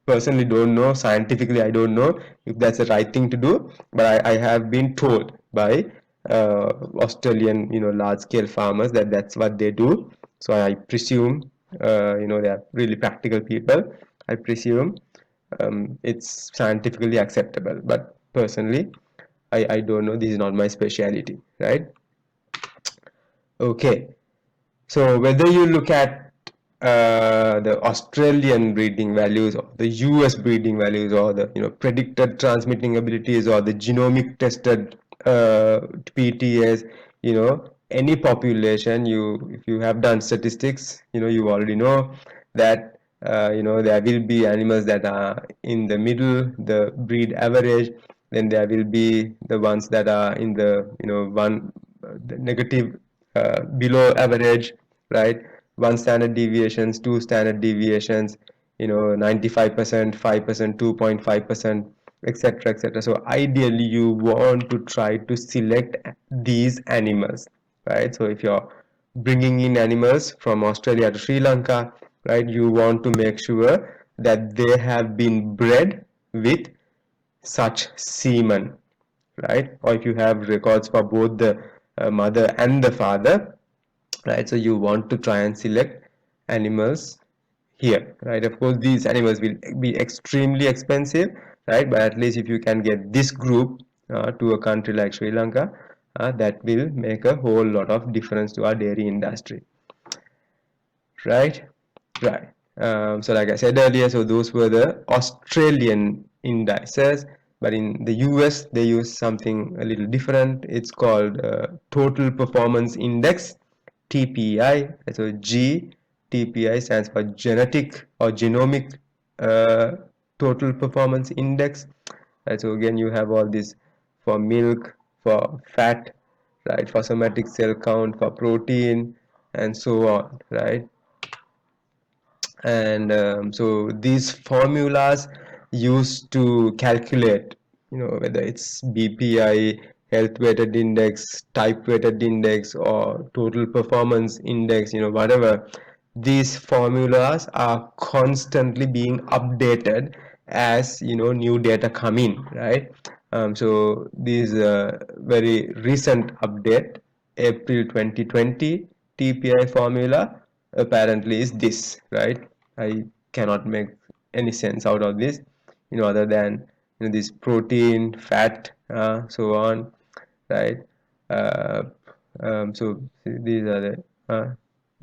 personally don't know, scientifically I don't know if that's the right thing to do, but I have been told by Australian large scale farmers that that's what they do. So I presume they are really practical people. I presume it's scientifically acceptable, but personally I don't know, this is not my specialty, right? Okay, so whether you look at the Australian breeding values or the US breeding values or the predicted transmitting abilities or the genomic tested PTAs, any population, if you have done statistics, you already know that there will be animals that are in the middle, the breed average, then there will be the ones that are in the the negative, below average, right? One standard deviations, two standard deviations, 95%, 5%, 2.5%, etc., etc. So ideally you want to try to select these animals, right? So if you're bringing in animals from Australia to Sri Lanka, right, you want to make sure that they have been bred with such semen, right? Or if you have records for both the mother and the father, right? So you want to try and select animals here, right? Of course, these animals will be extremely expensive, right? But at least if you can get this group to a country like Sri Lanka, that will make a whole lot of difference to our dairy industry, right? Right. So like I said earlier, so those were the Australian indices, but in the US they use something a little different. It's called Total Performance Index, TPI. So GTPI stands for Genetic or Genomic uh, Total Performance Index. Right, so again, you have all this for milk, for fat, right, for somatic cell count, for protein, and so on, right? And so these formulas used to calculate, whether it's BPI, health weighted index, type weighted index, or total performance index, whatever, these formulas are constantly being updated as new data come in, right? So these very recent update, April 2020 TPI formula apparently is this, right? I cannot make any sense out of this, other than this protein, fat, so on, right? uh, so these are the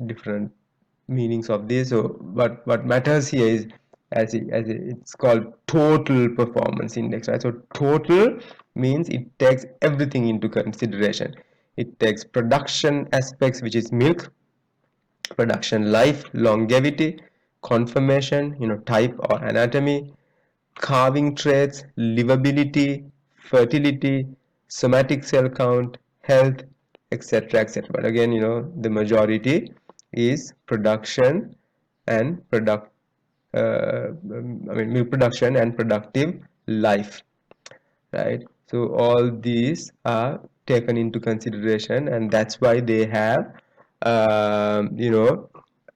different meanings of this. So what matters here is, it's called total performance index, right? So total means it takes everything into consideration. It takes production aspects, which is milk production, life, longevity, conformation, type or anatomy, carving traits, livability, fertility, somatic cell count, health, etc., etc. But again, the majority is production and milk production and productive life, right? So all these are taken into consideration, and that's why they have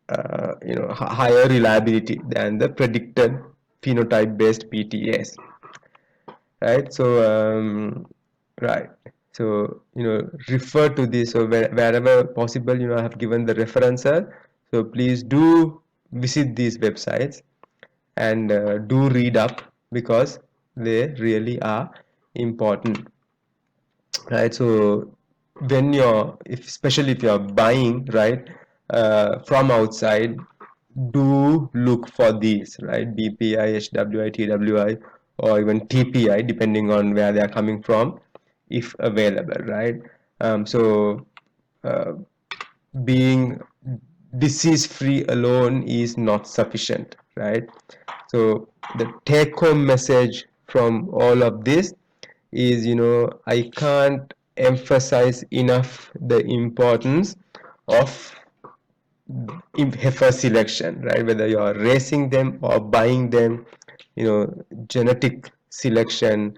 higher reliability than the predicted phenotype based PTAs, right? So right, so refer to this. So wherever possible, I have given the references, so please do visit these websites and do read up, because they really are important, right? So when especially if you're buying, right, from outside, do look for these, right? BPI, HWI, TWI, or even TPI, depending on where they are coming from, if available, right? So uh, being disease free alone is not sufficient, right? So the take home message from all of this is, I can't emphasize enough the importance of heifer selection, right? Whether you are racing them or buying them, genetic selection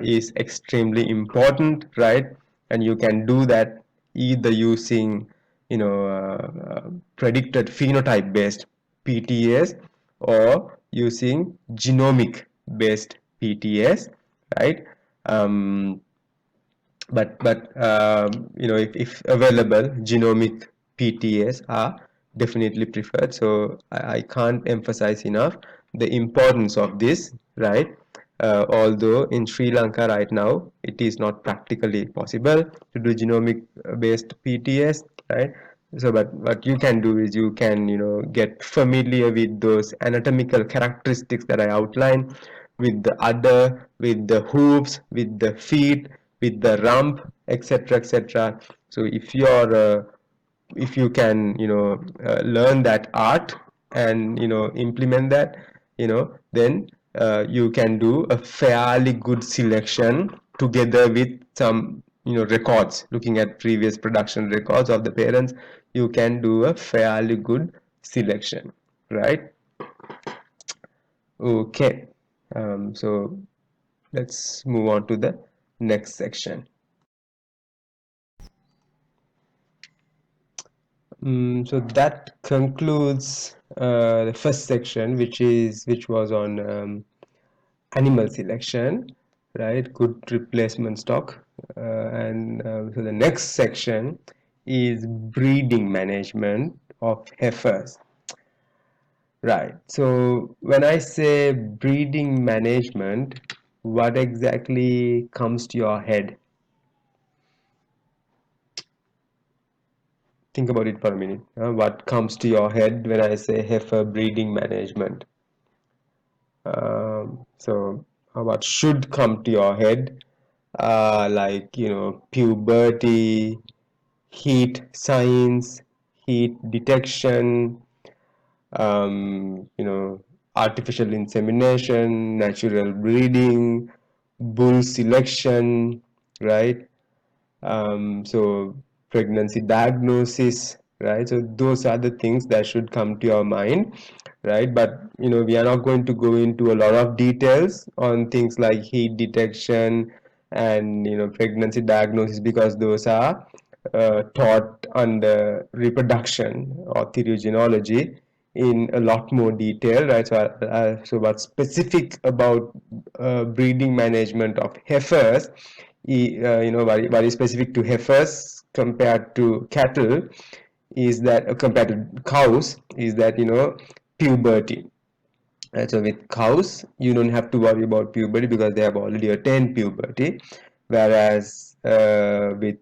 is extremely important, right? And you can do that either using, predicted phenotype based PTAs, or using genomic based PTAs, right? Um, but if available, genomic PTAs are definitely preferred. So I can't emphasize enough the importance of this, right? Although in Sri Lanka right now it is not practically possible to do genomic based PTS, right? So but what you can do is you can get familiar with those anatomical characteristics that I outlined, with the udder, with the hooves, with the feet, with the rump, etc., etc. So if you can learn that art and implement that, then you can do a fairly good selection together with some records, looking at previous production records of the parents. You can do a fairly good selection, right? Okay. So let's move on to the next section. So that concludes the first section, which was on animal selection, right? Good replacement stock, and so the next section is breeding management of heifers, right? So when I say breeding management, what exactly comes to your head? Think about it for a minute. What comes to your head when I say heifer breeding management? So what should come to your head? Like, puberty, heat signs, heat detection, artificial insemination, natural breeding, bull selection, right? So pregnancy diagnosis, right? So those are the things that should come to your mind, right? But we are not going to go into a lot of details on things like heat detection and pregnancy diagnosis, because those are taught under reproduction or theriogenology in a lot more detail, right? So what's specific about breeding management of heifers, very specific to heifers compared to cattle, is that compared to cows, is that puberty. Right? So with cows, you don't have to worry about puberty because they have already attained puberty, whereas with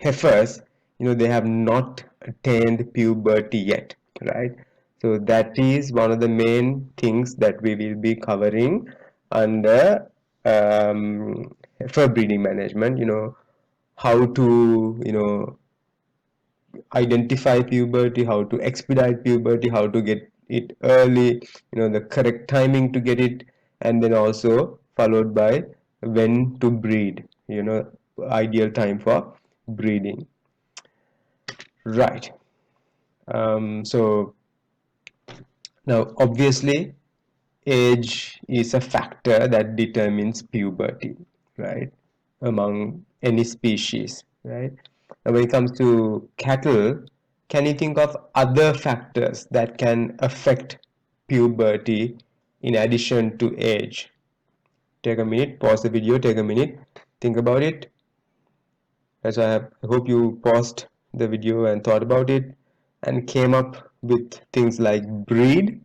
heifers, they have not attained puberty yet, right? So that is one of the main things that we will be covering under heifer breeding management. How to identify puberty, how to expedite puberty, how to get it early, the correct timing to get it, and then also followed by when to breed, ideal time for breeding. Right. So now obviously age is a factor that determines puberty, right, among any species, right? Now when it comes to cattle, can you think of other factors that can affect puberty in addition to age? Take a minute, pause the video, take a minute, think about it. As I hope you paused the video and thought about it and came up with things like breed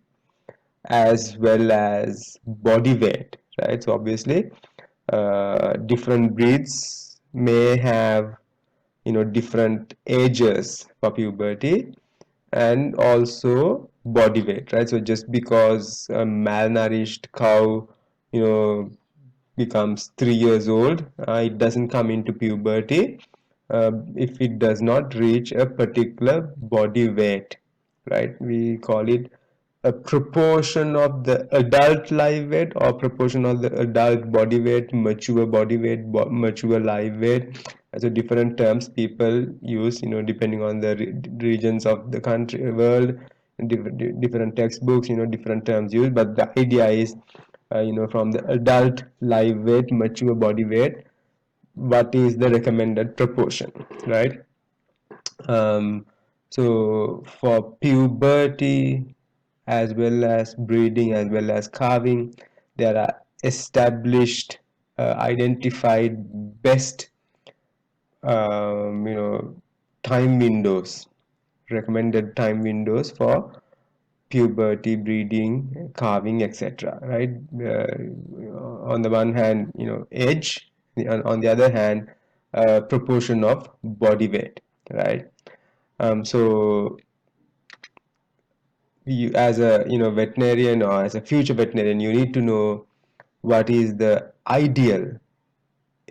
as well as body weight, right? So obviously, different breeds may have, different ages for puberty and also body weight, right? So just because a malnourished cow, you know, becomes 3 years old, it doesn't come into puberty if it does not reach a particular body weight, right? We call it a proportion of the adult live weight or proportion of the adult body weight, mature body weight, mature live weight. So different terms people use, depending on the regions of the country, world, different textbooks, different terms used. But the idea is, from the adult live weight, mature body weight, what is the recommended proportion, right? Um, so for puberty, as well as breeding, as well as calving, there are established, identified best, um, you know, time windows, recommended time windows for puberty, breeding, calving, etc. Right? On the one hand, age. On the other hand, proportion of body weight. Right? So you, as a veterinarian or as a future veterinarian, you need to know what is the ideal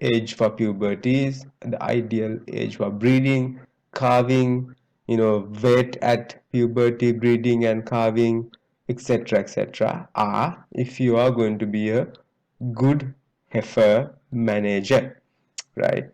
age for puberty, is the ideal age for breeding, calving, weight at puberty, breeding and calving, etc., etc., are if you are going to be a good heifer manager, right?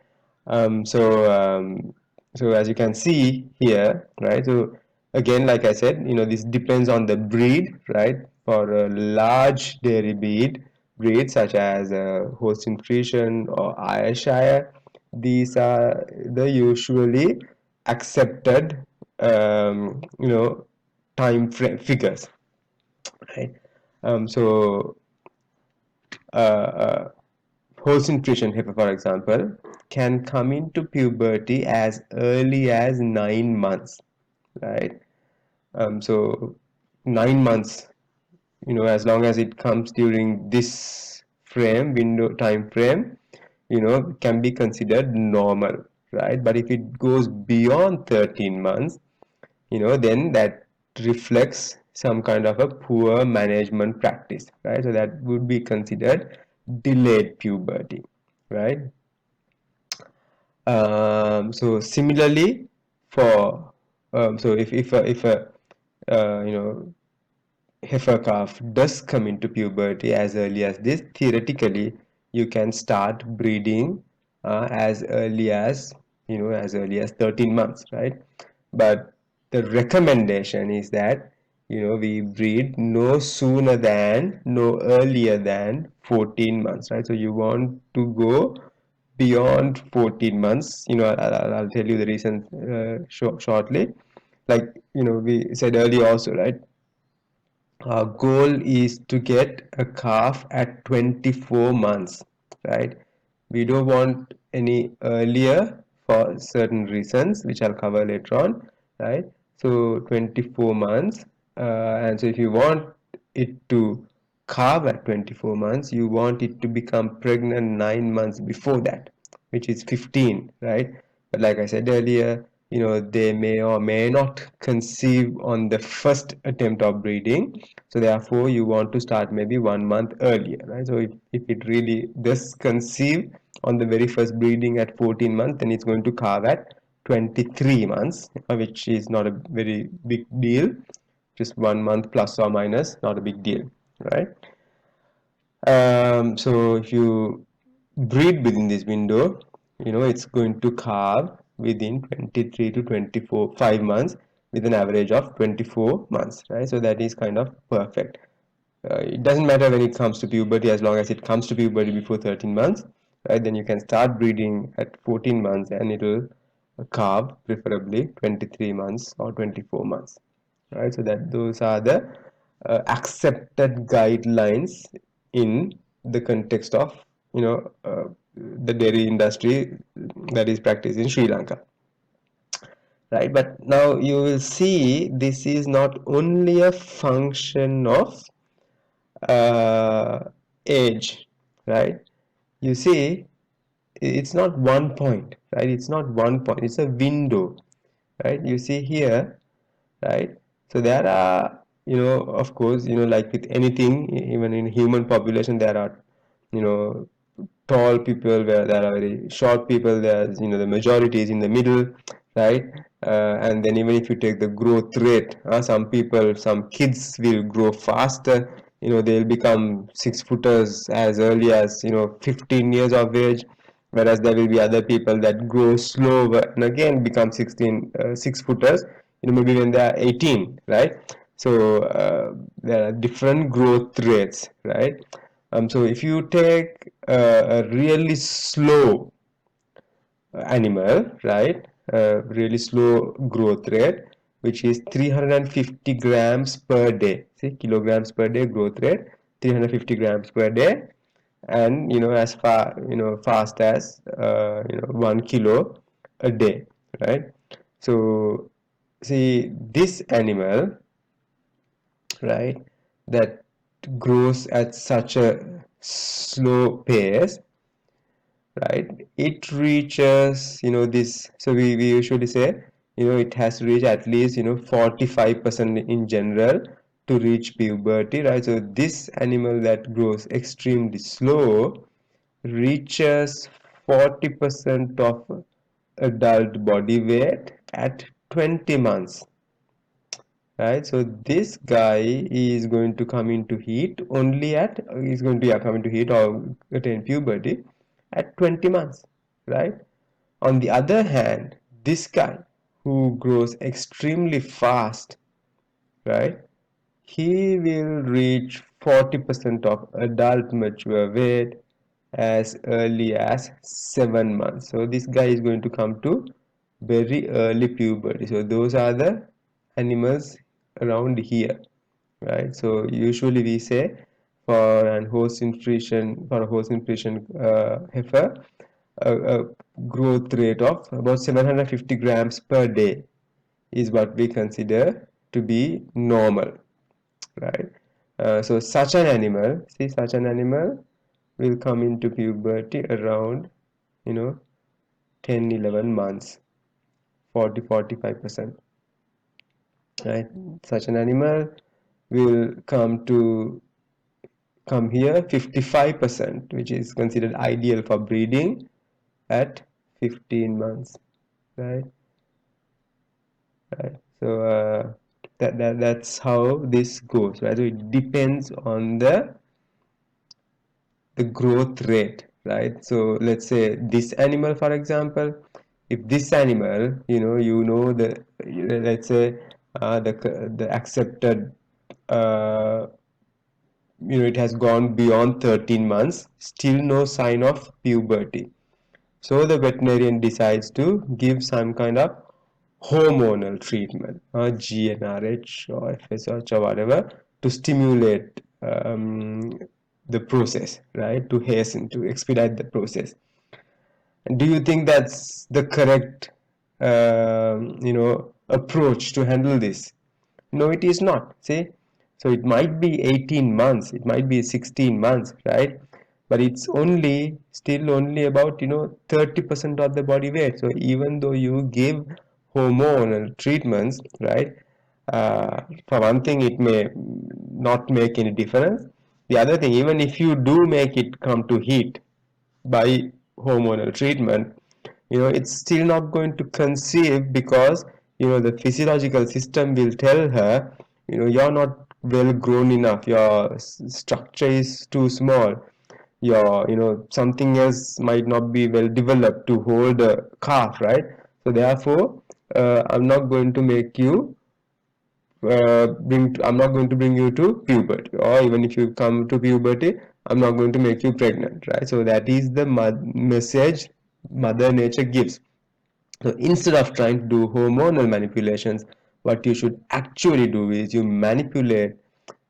So as you can see here, right? So again, like I said, this depends on the breed, right? For a large dairy breed such as Holstein Friesian or Ayrshire, these are the usually accepted, time frame figures, right? So uh, Holstein Friesian heifer, for example, can come into puberty as early as 9 months, right? So 9 months, as long as it comes during this time frame, can be considered normal, right? But if it goes beyond 13 months, then that reflects some kind of a poor management practice, right? So that would be considered delayed puberty, right? So similarly, for so if a heifer calf does come into puberty as early as this, theoretically you can start breeding as early as, as early as 13 months, right? But the recommendation is that, we breed no earlier than 14 months, right? So you want to go beyond 14 months. I'll tell you the reason shortly. Like, we said earlier also, right? Our goal is to get a calf at 24 months, right? We don't want any earlier for certain reasons, which I'll cover later on, right? So 24 months, and so if you want it to calve at 24 months, you want it to become pregnant 9 months before that, which is 15, right? But like I said earlier, they may or may not conceive on the first attempt of breeding. So therefore, you want to start maybe 1 month earlier, right? So if it really does conceive on the very first breeding at 14 months, then it's going to calve at 23 months, which is not a very big deal. Just 1 month plus or minus, not a big deal, right? So if you breed within this window, it's going to calve within 23 to 24 5 months, with an average of 24 months, right? So that is kind of perfect. It doesn't matter when it comes to puberty, as long as it comes to puberty before 13 months, right? Then you can start breeding at 14 months and it'll calve preferably 23 months or 24 months, right? So that those are the accepted guidelines in the context of, the dairy industry that is practiced in Sri Lanka, right? But now you will see this is not only a function of age, right? You see, it's not one point, right? It's not one point, it's a window, right? You see here, right? So there are, of course, like with anything, even in human population, there are, you know tall people, where there are very short people, there's, the majority is in the middle, right? And then even if you take the growth rate, some kids will grow faster, they'll become 6 footers as early as, 15 years of age, whereas there will be other people that grow slower and again become 6 footers, maybe when they are 18, right? So there are different growth rates, right? So if you take a really slow animal, right, really slow growth rate, which is 350 grams per day. See, kilograms per day growth rate, 350 grams per day, and as far, fast as 1 kilo a day, right? So see, this animal, right, that grows at such a slow pace, right, it reaches, this, so we usually say, it has to reach at least, 45% in general to reach puberty, right? So this animal that grows extremely slow reaches 40% of adult body weight at 20 months, right? So this guy is going to come into heat only at, he's going to, come into heat or attain puberty at 20 months, right? On the other hand, this guy who grows extremely fast, right, he will reach 40% of adult mature weight as early as 7 months. So this guy is going to come to very early puberty. So those are the animals around here, right? So usually we say for an horse nutrition, for a horse nutrition heifer, a growth rate of about 750 grams per day is what we consider to be normal, right? So such an animal, see, such an animal will come into puberty around, 10 11 months, 40 45%, right? Such an animal will come here 55%, which is considered ideal for breeding at 15 months, right? Right. So that's how this goes, right? So it depends on the growth rate, right? So let's say this animal, for example, if this animal, the, let's say, the accepted, uh, it has gone beyond 13 months, still no sign of puberty. So the veterinarian decides to give some kind of hormonal treatment, GnRH or FSH or whatever, to stimulate the process, right? To hasten, to expedite the process. And do you think that's the correct, approach to handle this? No, it is not. See, so it might be 18 months, it might be 16 months, right? But it's still only about, 30% of the body weight. So even though you give hormonal treatments, right? For one thing, it may not make any difference. The other thing, even if you do make it come to heat by hormonal treatment, it's still not going to conceive, because the physiological system will tell her, you're not well grown enough, your structure is too small, your, something else might not be well developed to hold a calf, right? So therefore, I'm not going to make you I'm not going to bring you to puberty, or even if you come to puberty, I'm not going to make you pregnant, right? So that is the message Mother Nature gives. So instead of trying to do hormonal manipulations, what you should actually do is you manipulate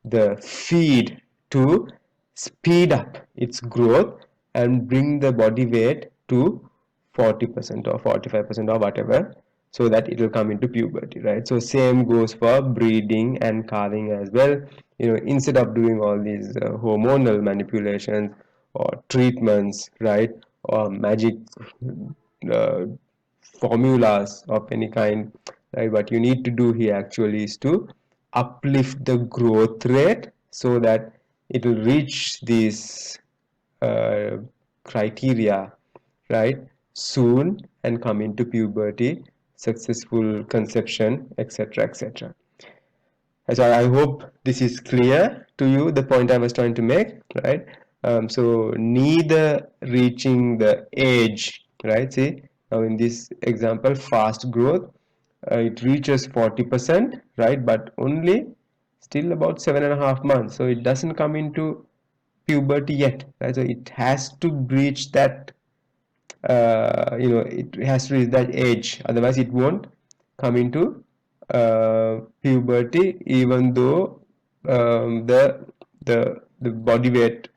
the feed to speed up its growth and bring the body weight to 40% or 45% or whatever, so that it will come into puberty, right? So same goes for breeding and calving as well. Instead of doing all these hormonal manipulations or treatments, right, or magic uh, formulas of any kind, right? What you need to do here actually is to uplift the growth rate so that it will reach these uh, criteria, right, soon, and come into puberty, successful conception, etc., etc. So I hope this is clear to you, the point I was trying to make, right? So neither reaching the age, right? See, now in this example, fast growth, it reaches 40%, right? But only still about 7.5 months. So it doesn't come into puberty yet, right? So it has to breach that, it has to reach that age, otherwise it won't come into puberty, even though the body weight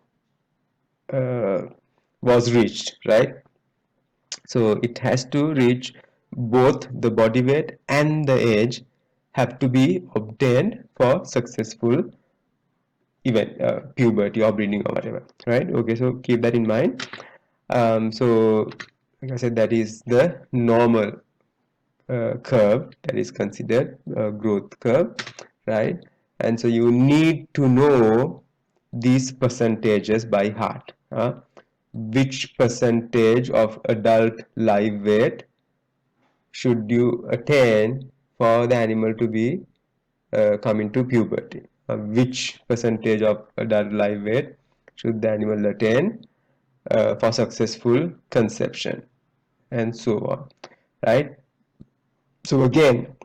uh, was reached, right? So it has to reach, both the body weight and the age have to be obtained for successful event, puberty or breeding or whatever, right? Okay, so keep that in mind. So like I said, that is the normal curve that is considered a growth curve, right? And so you need to know these percentages by heart. Which percentage of adult live weight should you attain for the animal to be coming to puberty? Which percentage of adult live weight should the animal attain for successful conception, and so on, right? So again,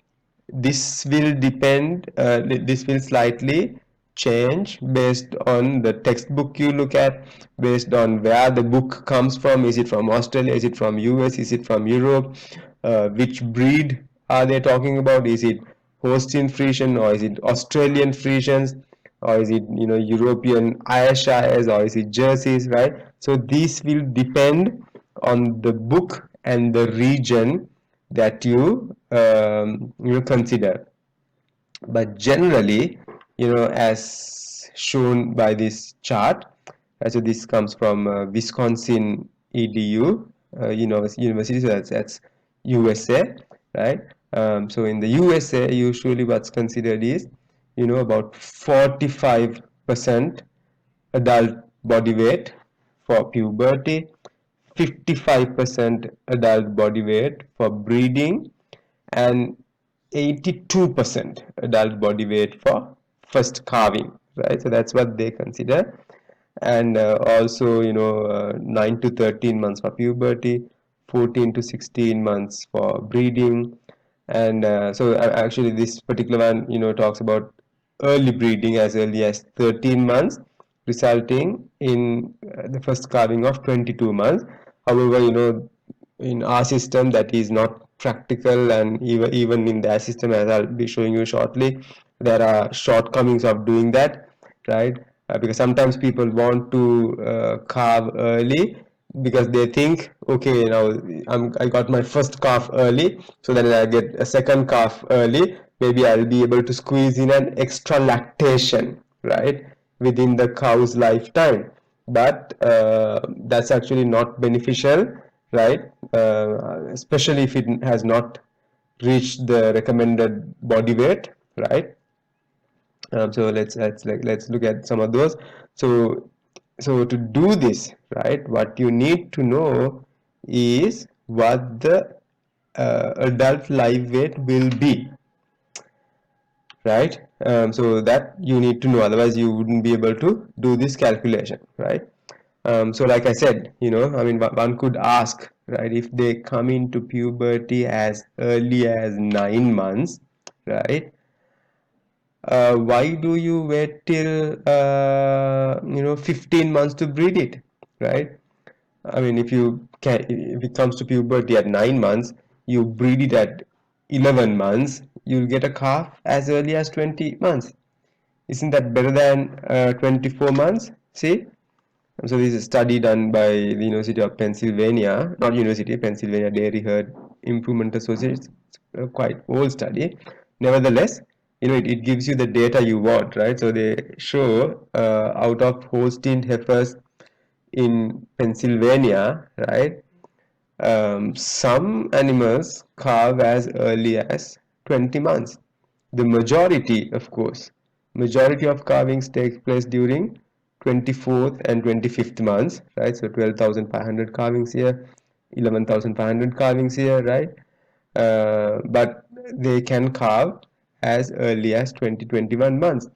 this will depend, this will slightly change based on the textbook you look at, based on where the book comes from. Is it from Australia, is it from US, is it from Europe, which breed are they talking about? Is it Holstein Friesian, or is it Australian Friesians, or is it European Ayrshires, or is it Jerseys, right? So this will depend on the book and the region that you consider. But generally, as shown by this chart, so this comes from Wisconsin EDU university, so that's USA, right? So in the USA, usually what's considered is about 45% adult body weight for puberty, 55% adult body weight for breeding, and 82% adult body weight for first calving, right? So that's what they consider. And also 9 to 13 months for puberty, 14 to 16 months for breeding. And so actually this particular one talks about early breeding as early as 13 months, resulting in the first calving of 22 months. However, in our system that is not practical, and even in their system, as I'll be showing you shortly, there are shortcomings of doing that, right? Because sometimes people want to calve early because they think, okay, now I got my first calf early, so then I get a second calf early, maybe I'll be able to squeeze in an extra lactation, right, within the cow's lifetime. But that's actually not beneficial, right? Especially if it has not reached the recommended body weight, right? So let's look at some of those. So to do this, right, what you need to know is what the adult live weight will be, right? So that you need to know, otherwise you wouldn't be able to do this calculation, right? So like I said, I mean, one could ask, right? If they come into puberty as early as 9 months, right? Why do you wait till 15 months to breed it, right? I mean, if it comes to puberty at 9 months, you breed it at 11 months, you'll get a calf as early as 20 months. Isn't that better than 24 months? See? So this is a study done by the University of Pennsylvania, not University, Pennsylvania Dairy Herd Improvement Association. It's a quite old study. Nevertheless, it gives you the data you want, right? So they show out of Holstein heifers in Pennsylvania, right? Some animals calve as early as 20 months. The majority, of course, majority of calvings takes place during 24th and 25th months, right? So 12,500 calvings here, 11,500 calvings here, right? But they can calve as early as 20-21 months,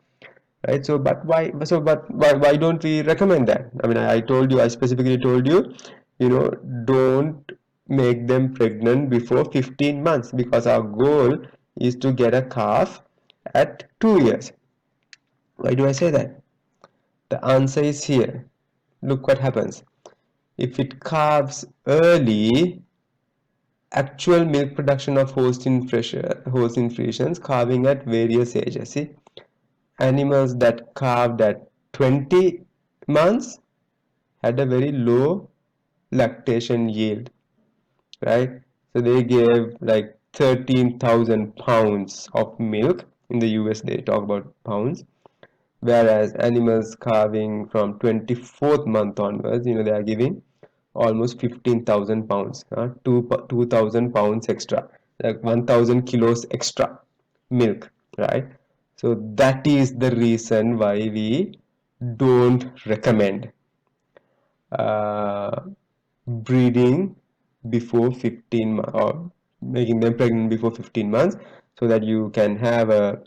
right? So why don't we recommend that? I mean, I specifically told you, don't make them pregnant before 15 months, because our goal is to get a calf at 2 years. Why do I say that? The answer is here. Look what happens. If it calves early, actual milk production of Holstein Friesians calving at various ages. See, animals that calved at 20 months had a very low lactation yield, right? So they gave like 13,000 pounds of milk. In the US, they talk about pounds. Whereas animals calving from 24th month onwards, they are giving almost 15,000 pounds, 2,000 pounds extra, like 1,000 kilos extra milk, right? So that is the reason why we don't recommend uh, breeding before 15 months, or making them pregnant before 15 months, so that you can have a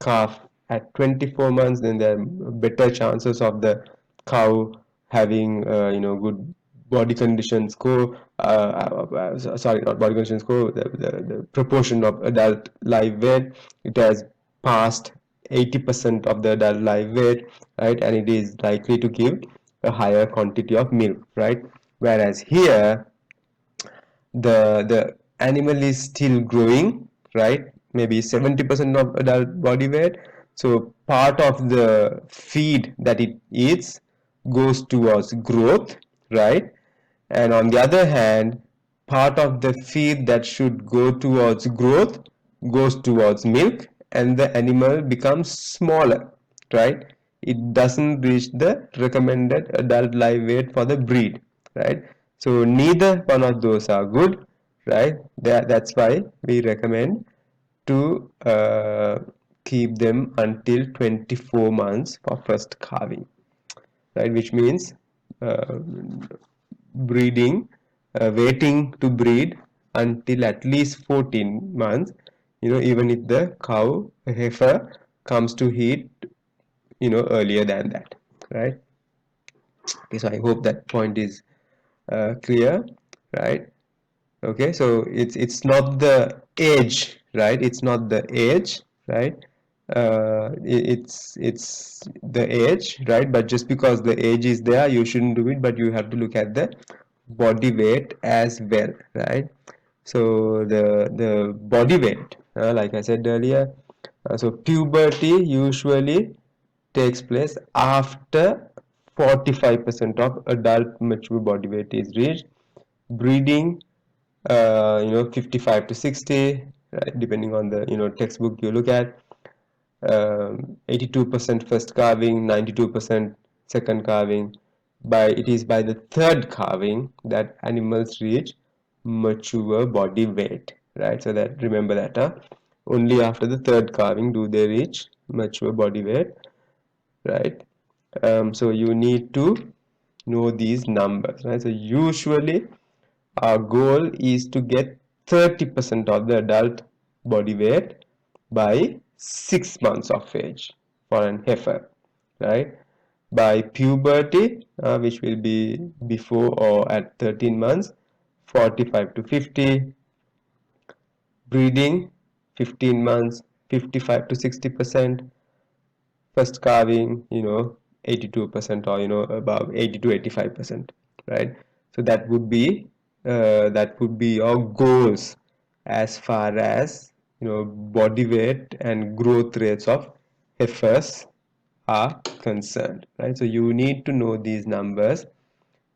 calf at 24 months. Then there are better chances of the cow having good body condition score, sorry, not body condition score, the proportion of adult live weight. It has passed 80% of the adult live weight, right? And it is likely to give a higher quantity of milk, right? Whereas here the animal is still growing, right? Maybe 70% of adult body weight. So part of the feed that it eats goes towards growth, right? And on the other hand, part of the feed that should go towards growth goes towards milk, and the animal becomes smaller, right? It doesn't reach the recommended adult live weight for the breed, right? So neither one of those are good, right? That's why we recommend to keep them until 24 months for first calving, right? Which means uh, breeding, waiting to breed until at least 14 months, even if the cow heifer comes to heat, earlier than that, right? Okay, so I hope that point is clear, right? Okay, so it's not the age, right? It's not the age, right? It's the age, right? But just because the age is there, you shouldn't do it, but you have to look at the body weight as well, right? So the body weight, like I said earlier, so puberty usually takes place after 45% of adult mature body weight is reached. Breeding, 55 to 60, right, depending on the textbook you look at. 82% first calving, 92% second calving. It is by the third calving that animals reach mature body weight, right? So that, remember that, only after the third calving do they reach mature body weight, right? So you need to know these numbers, right? So usually our goal is to get 30% of the adult body weight by 6 months of age for an heifer, right? By puberty, which will be before or at 13 months, 45 to 50. Breeding 15 months, 55 to 60%. First calving, 82%, or above 80 to 85%, right? So that would be your goals as far as body weight and growth rates of heifers are concerned, right? So you need to know these numbers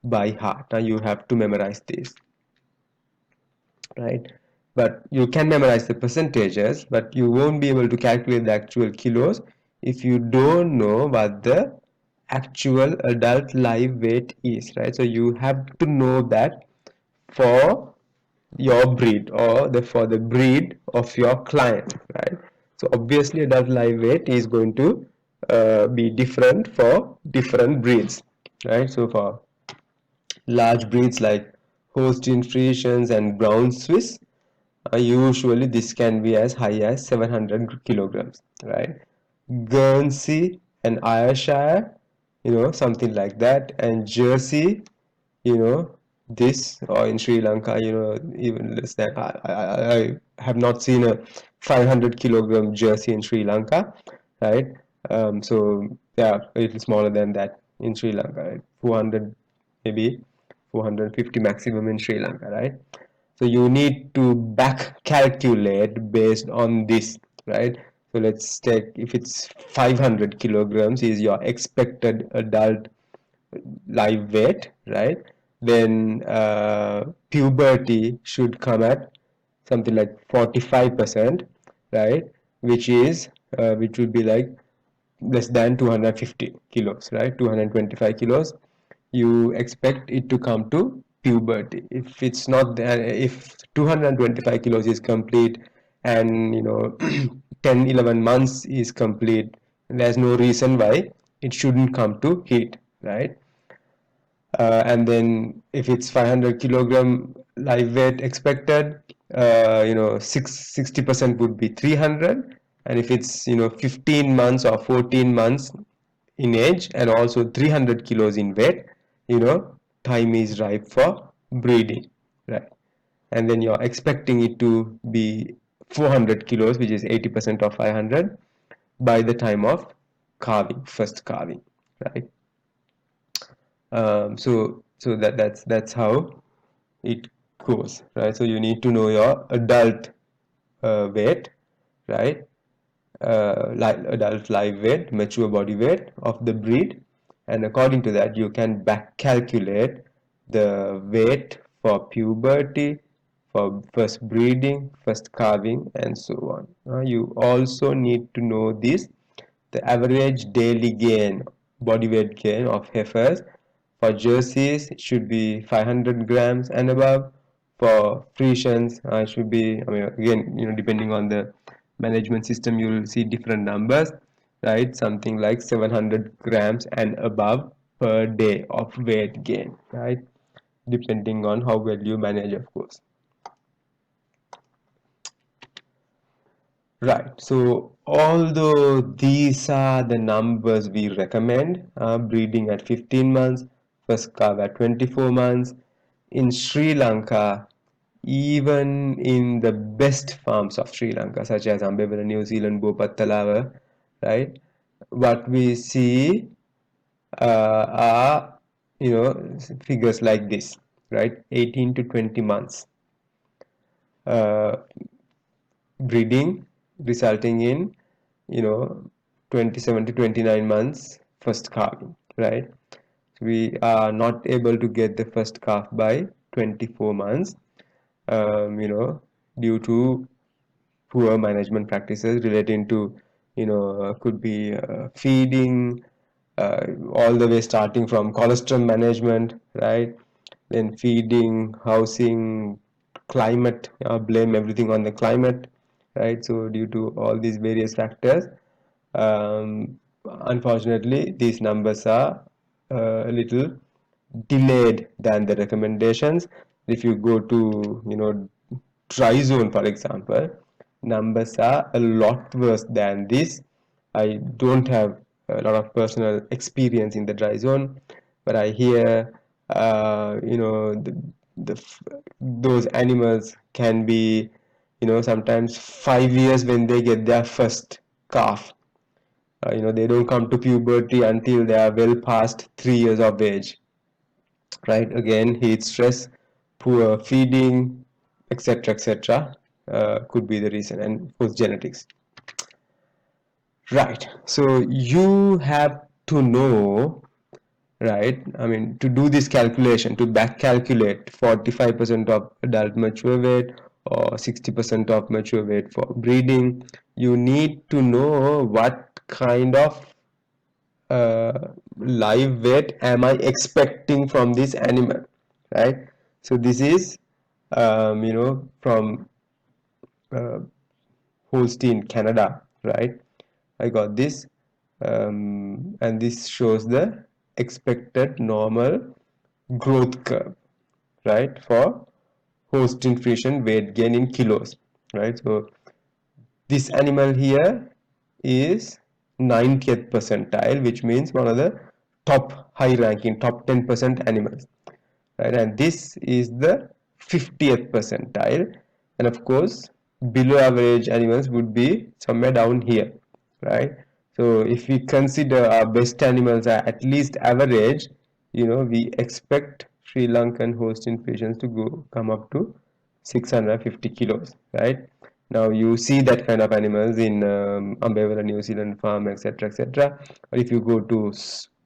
by heart. Now you have to memorize these, right? But you can memorize the percentages, but you won't be able to calculate the actual kilos if you don't know what the actual adult live weight is, right? So you have to know that for your breed, or for the breed of your client, right? So obviously adult live weight is going to be different for different breeds, right? So for large breeds like Holstein Friesians and Brown Swiss, usually this can be as high as 700 kilograms, right? Guernsey and Ayrshire, something like that, and Jersey, you know, this, or in Sri Lanka, even less than, I have not seen a 500 kilogram Jersey in Sri Lanka, right? So yeah, a little smaller than that in Sri Lanka, right? 400, maybe 450 maximum in Sri Lanka, right? So you need to back calculate based on this, right? So let's take, if it's 500 kilograms is your expected adult live weight, right? Then puberty should come at something like 45%, right? Which would be like less than 250 kilos, right? 225 kilos. You expect it to come to puberty. If it's not there, if 225 kilos is complete, and 10, 11 months is complete, there's no reason why it shouldn't come to heat, right? And then if it's 500 kilogram live weight expected, 60% would be 300. And if it's 15 months or 14 months in age, and also 300 kilos in weight, time is ripe for breeding, right? And then you're expecting it to be 400 kilos, which is 80% of 500, by the time of calving, first calving, right? So that's how it goes, right? So you need to know your adult weight, right? Adult live weight, mature body weight of the breed, and according to that you can back calculate the weight for puberty, for first breeding, first calving, and so on. You also need to know this: the average daily gain, body weight gain of heifers for jerseys it should be 500 grams and above. For Friesians, it should be, I mean, again, depending on the management system, you will see different numbers, right? Something like 700 grams and above per day of weight gain, right? Depending on how well you manage, of course. Right, so although these are the numbers we recommend, breeding at 15 months, first calf at 24 months, in Sri Lanka, even in the best farms of Sri Lanka, such as Ambevela, New Zealand, Bopattalawa, right, what we see are, figures like this, right, 18 to 20 months. Breeding resulting in 27 to 29 months first calving, right? We are not able to get the first calf by 24 months, due to poor management practices relating to could be feeding, all the way starting from colostrum management, right? Then feeding, housing, climate, blame everything on the climate, right? So due to all these various factors, unfortunately these numbers are a little delayed than the recommendations. If you go to dry zone, for example, numbers are a lot worse than this. I don't have a lot of personal experience in the dry zone, but I hear those animals can be, sometimes 5 years when they get their first calf. They don't come to puberty until they are well past 3 years of age, right? Again, heat stress, poor feeding, etc., etc., could be the reason, and of course genetics. Right. So you have to know, right? I mean, to do this calculation, to back calculate 45% of adult mature weight or 60% of mature weight for breeding, you need to know what kind of live weight am I expecting from this animal, right? So this is, from uh, Holstein, Canada, right? I got this, and this shows the expected normal growth curve, right, for Holstein Friesian weight gain in kilos, right? So this animal here is 90th percentile, which means one of the top high ranking, top 10% animals, right? And this is the 50th percentile, and of course below average animals would be somewhere down here, right? So if we consider our best animals are at least average, we expect Sri Lankan Holstein Friesians to come up to 650 kilos, right? Now you see that kind of animals in Ambevela, New Zealand farm, etc., etc. Or if you go to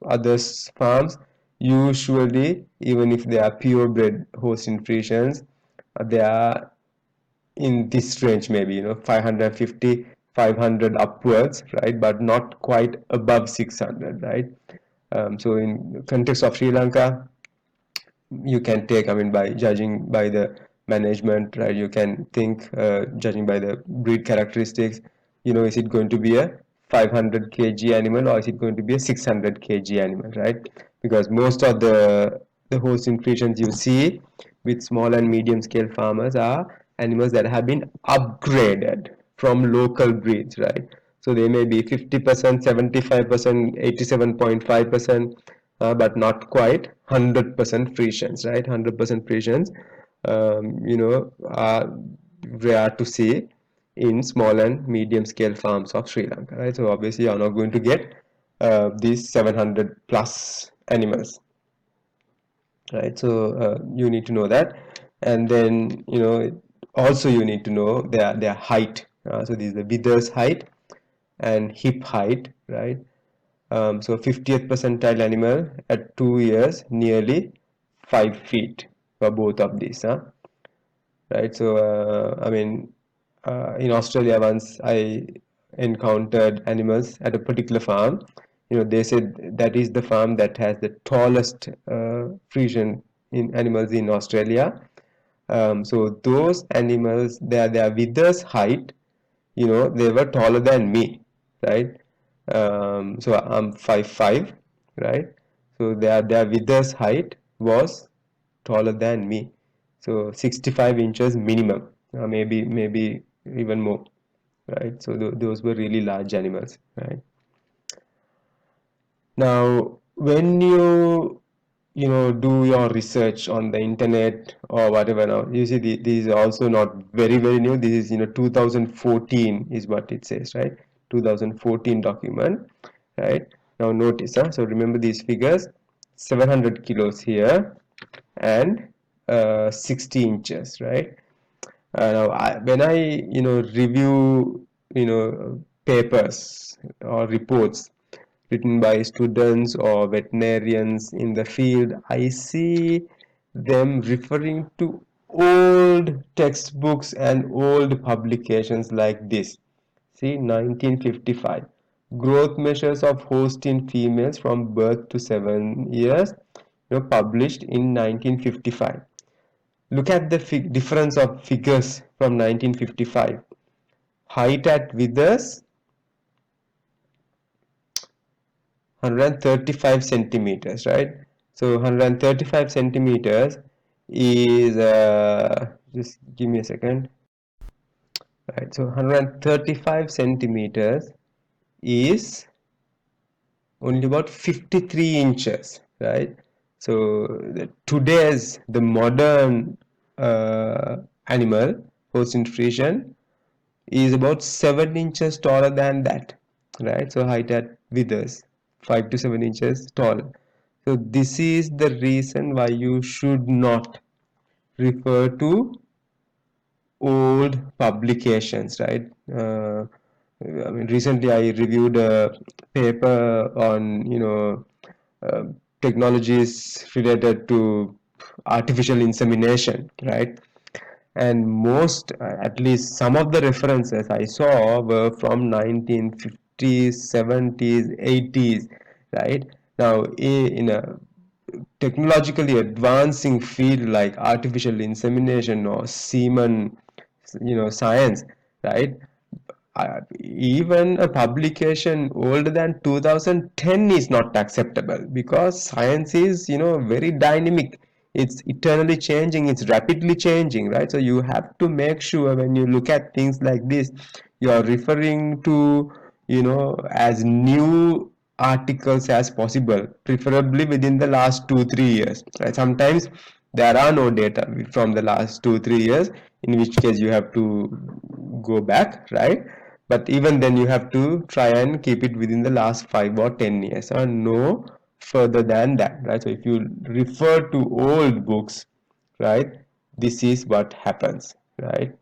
other farms, usually even if they are purebred Holstein Friesians, they are in this range, maybe 550, 500 upwards, right? But not quite above 600, right? So in context of Sri Lanka, you can take, I mean, by judging by the management, right? You can think, judging by the breed characteristics, is it going to be a 500 kg animal or is it going to be a 600 kg animal, right? Because most of the horse increations you see with small and medium scale farmers are animals that have been upgraded from local breeds, right? So they may be 50%, 75%, 87.5%, but not quite 100% Frisians, right? 100% Frisians, are rare to see in small and medium scale farms of Sri Lanka, right? So obviously you're not going to get these 700 plus animals, right? So you need to know that, and then also you need to know their height. So this is the withers height and hip height, right? So 50th percentile animal at 2 years, nearly 5 feet for both of these, right? So I mean, in Australia, once I encountered animals at a particular farm. They said that is the farm that has the tallest Frisian in animals in Australia. So those animals, their withers height, they were taller than me, right? So I'm 5'5", right? So their withers height was taller than me, so 65 inches minimum, maybe even more, right? So those were really large animals, right? Now when you do your research on the internet or whatever, now you see this is also not very new. This is 2014 is what it says, right? 2014 document, right? Now notice, so remember these figures: 700 kilos here and 60 inches, right? Now when I review papers or reports written by students or veterinarians in the field, I see them referring to old textbooks and old publications like this. See, 1955. Growth measures of Holstein females from birth to 7 years, published in 1955. Look at the difference of figures from 1955. Height at withers 135 centimeters, right? So 135 centimeters is, just give me a second, right? So 135 centimeters is only about 53 inches, right? So today's the modern animal post nutrition is about 7 inches taller than that, right? So height at withers 5 to 7 inches tall. So this is the reason why you should not refer to old publications, right? I mean, recently I reviewed a paper on, uh, technologies related to artificial insemination, right? And most, at least some of the references I saw were from 1950s, 70s, 80s, right? Now, in a technologically advancing field like artificial insemination or semen, science, right? Even a publication older than 2010 is not acceptable, because science is, very dynamic. It's eternally changing, it's rapidly changing, right? So you have to make sure when you look at things like this, you are referring to, as new articles as possible, preferably within the last 2 3 years, right? Sometimes there are no data from the last 2 3 years, in which case you have to go back, right? But even then you have to try and keep it within the last 5 or 10 years, or no further than that, right? So if you refer to old books, right, this is what happens, right?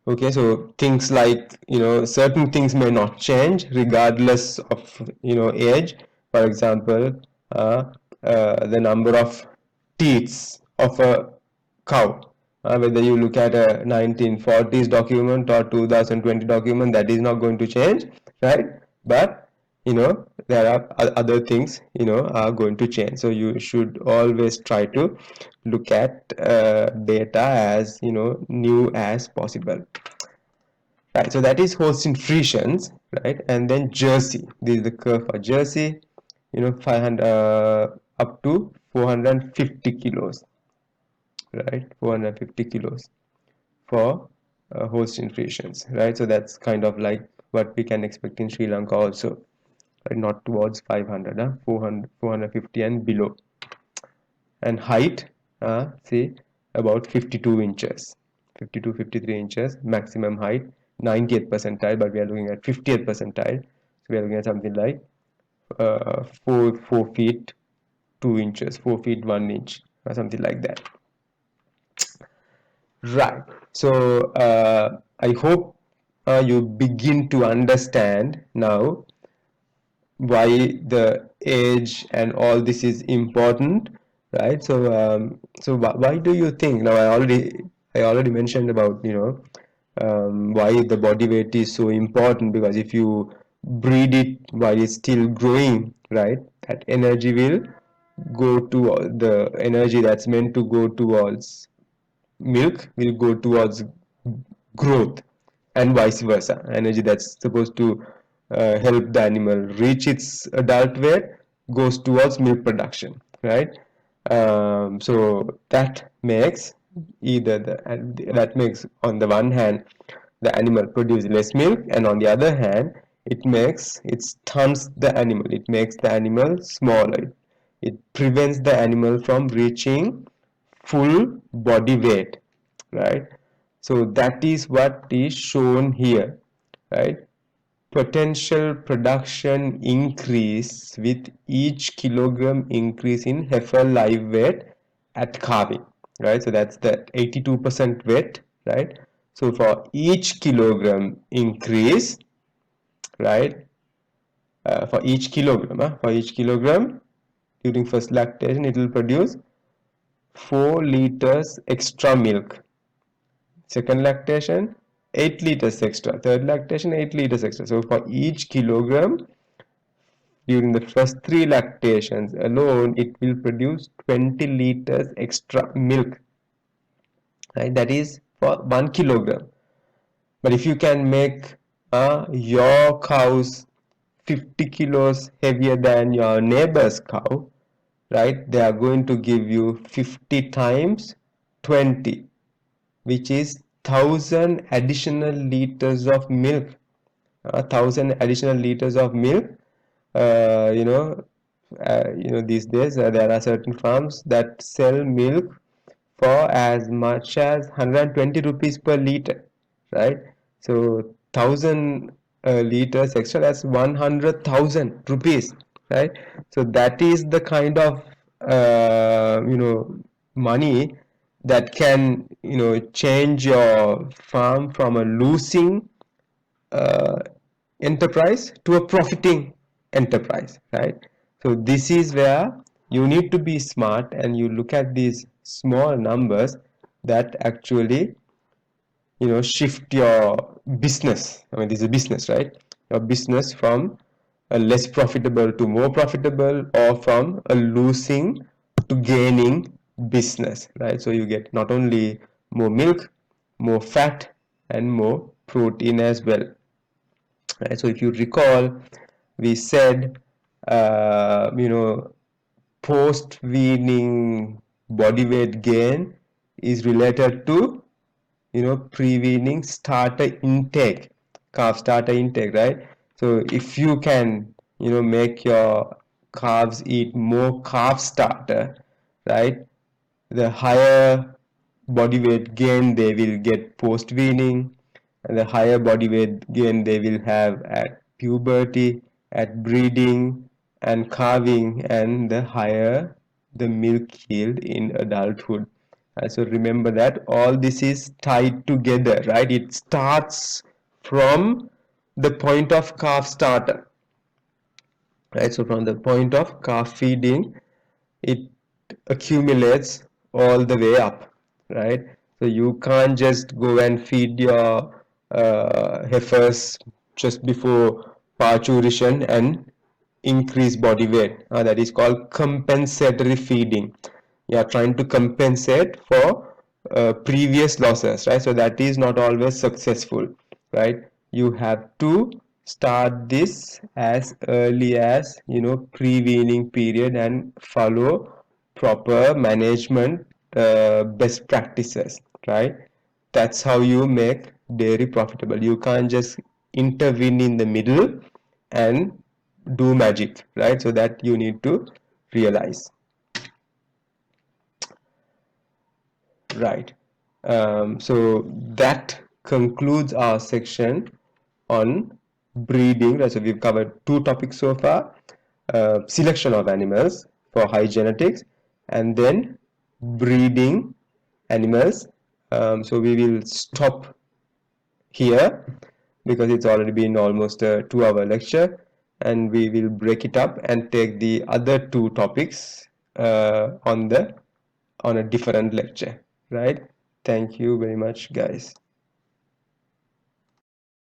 Okay, so things like, certain things may not change regardless of, age. For example, uh, the number of teats of a cow. Whether you look at a 1940s document or 2020 document, that is not going to change, right? But, there are other things, are going to change. So you should always try to look at data as, new as possible. Right, so that is Holstein Friesians, right? And then Jersey. This is the curve for Jersey, 500 up to 450 kilos, right? 450 kilos for Holstein Friesians, right? So that's kind of like what we can expect in Sri Lanka also, right? Not towards 500, 400, 450 and below. And height, say about 52 inches, 52 53 inches maximum height, 90th percentile, but we are looking at 50th percentile, so we are looking at something like 4 feet 2 inches, 4 feet 1 inch, or something like that, right? So I hope you begin to understand now why the age and all this is important, right? So why do you think, now I already mentioned about, why the body weight is so important, because if you breed it while it's still growing, right, that energy will go to, the energy that's meant to go towards milk will go towards growth, and vice versa. Energy that's supposed to help the animal reach its adult weight goes towards milk production, right? So that makes that makes, on the one hand, the animal produce less milk, and on the other hand, it stunts the animal, it makes the animal smaller, it prevents the animal from reaching full body weight, right? So that is what is shown here, right? Potential production increase with each kilogram increase in heifer live weight at calving, right? So that's the 82% weight, right? So for each kilogram increase, right, for each kilogram during first lactation, it will produce 4 liters extra milk. Second lactation, 8 liters extra. Third lactation, 8 liters extra. So for each kilogram during the first 3 lactations alone, it will produce 20 liters extra milk, right? That is for 1 kilogram. But if you can make your cows 50 kilos heavier than your neighbor's cow, right, they are going to give you 50 times 20, which is 1000 additional liters of milk. 1000 additional liters of milk, uh, you know these days there are certain farms that sell milk for as much as 120 rupees per liter, right? So 1000 liters extra, that's 100,000 rupees, right? So that is the kind of money that can change your farm from a losing uh, enterprise to a profiting enterprise, right? So this is where you need to be smart and you look at these small numbers that actually shift your business. I mean, this is a business, right? Your business from a less profitable to more profitable, or from a losing to gaining business, right? So you get not only more milk, more fat, and more protein as well, right? So if you recall, we said post-weaning body weight gain is related to pre-weaning starter intake, calf starter intake, right? So if you can make your calves eat more calf starter, right, the higher body weight gain they will get post weaning, and the higher body weight gain they will have at puberty, at breeding and calving, and the higher the milk yield in adulthood. So remember that all this is tied together, right? It starts from the point of calf starter, right? So from the point of calf feeding, it accumulates all the way up, right? So you can't just go and feed your heifers just before parturition and increase body weight. That is called compensatory feeding. You are trying to compensate for previous losses, right? So that is not always successful, right? You have to start this as early as pre-weaning period and follow proper management best practices, right? That's how you make dairy profitable. You can't just intervene in the middle and do magic, right? So that you need to realize, right? So that concludes our section on breeding, right? So we've covered two topics so far: selection of animals for high genetics, and then breeding animals. So we will stop here because it's already been almost a 2-hour lecture, and we will break it up and take the other two topics on a different lecture, right? Thank you very much, guys.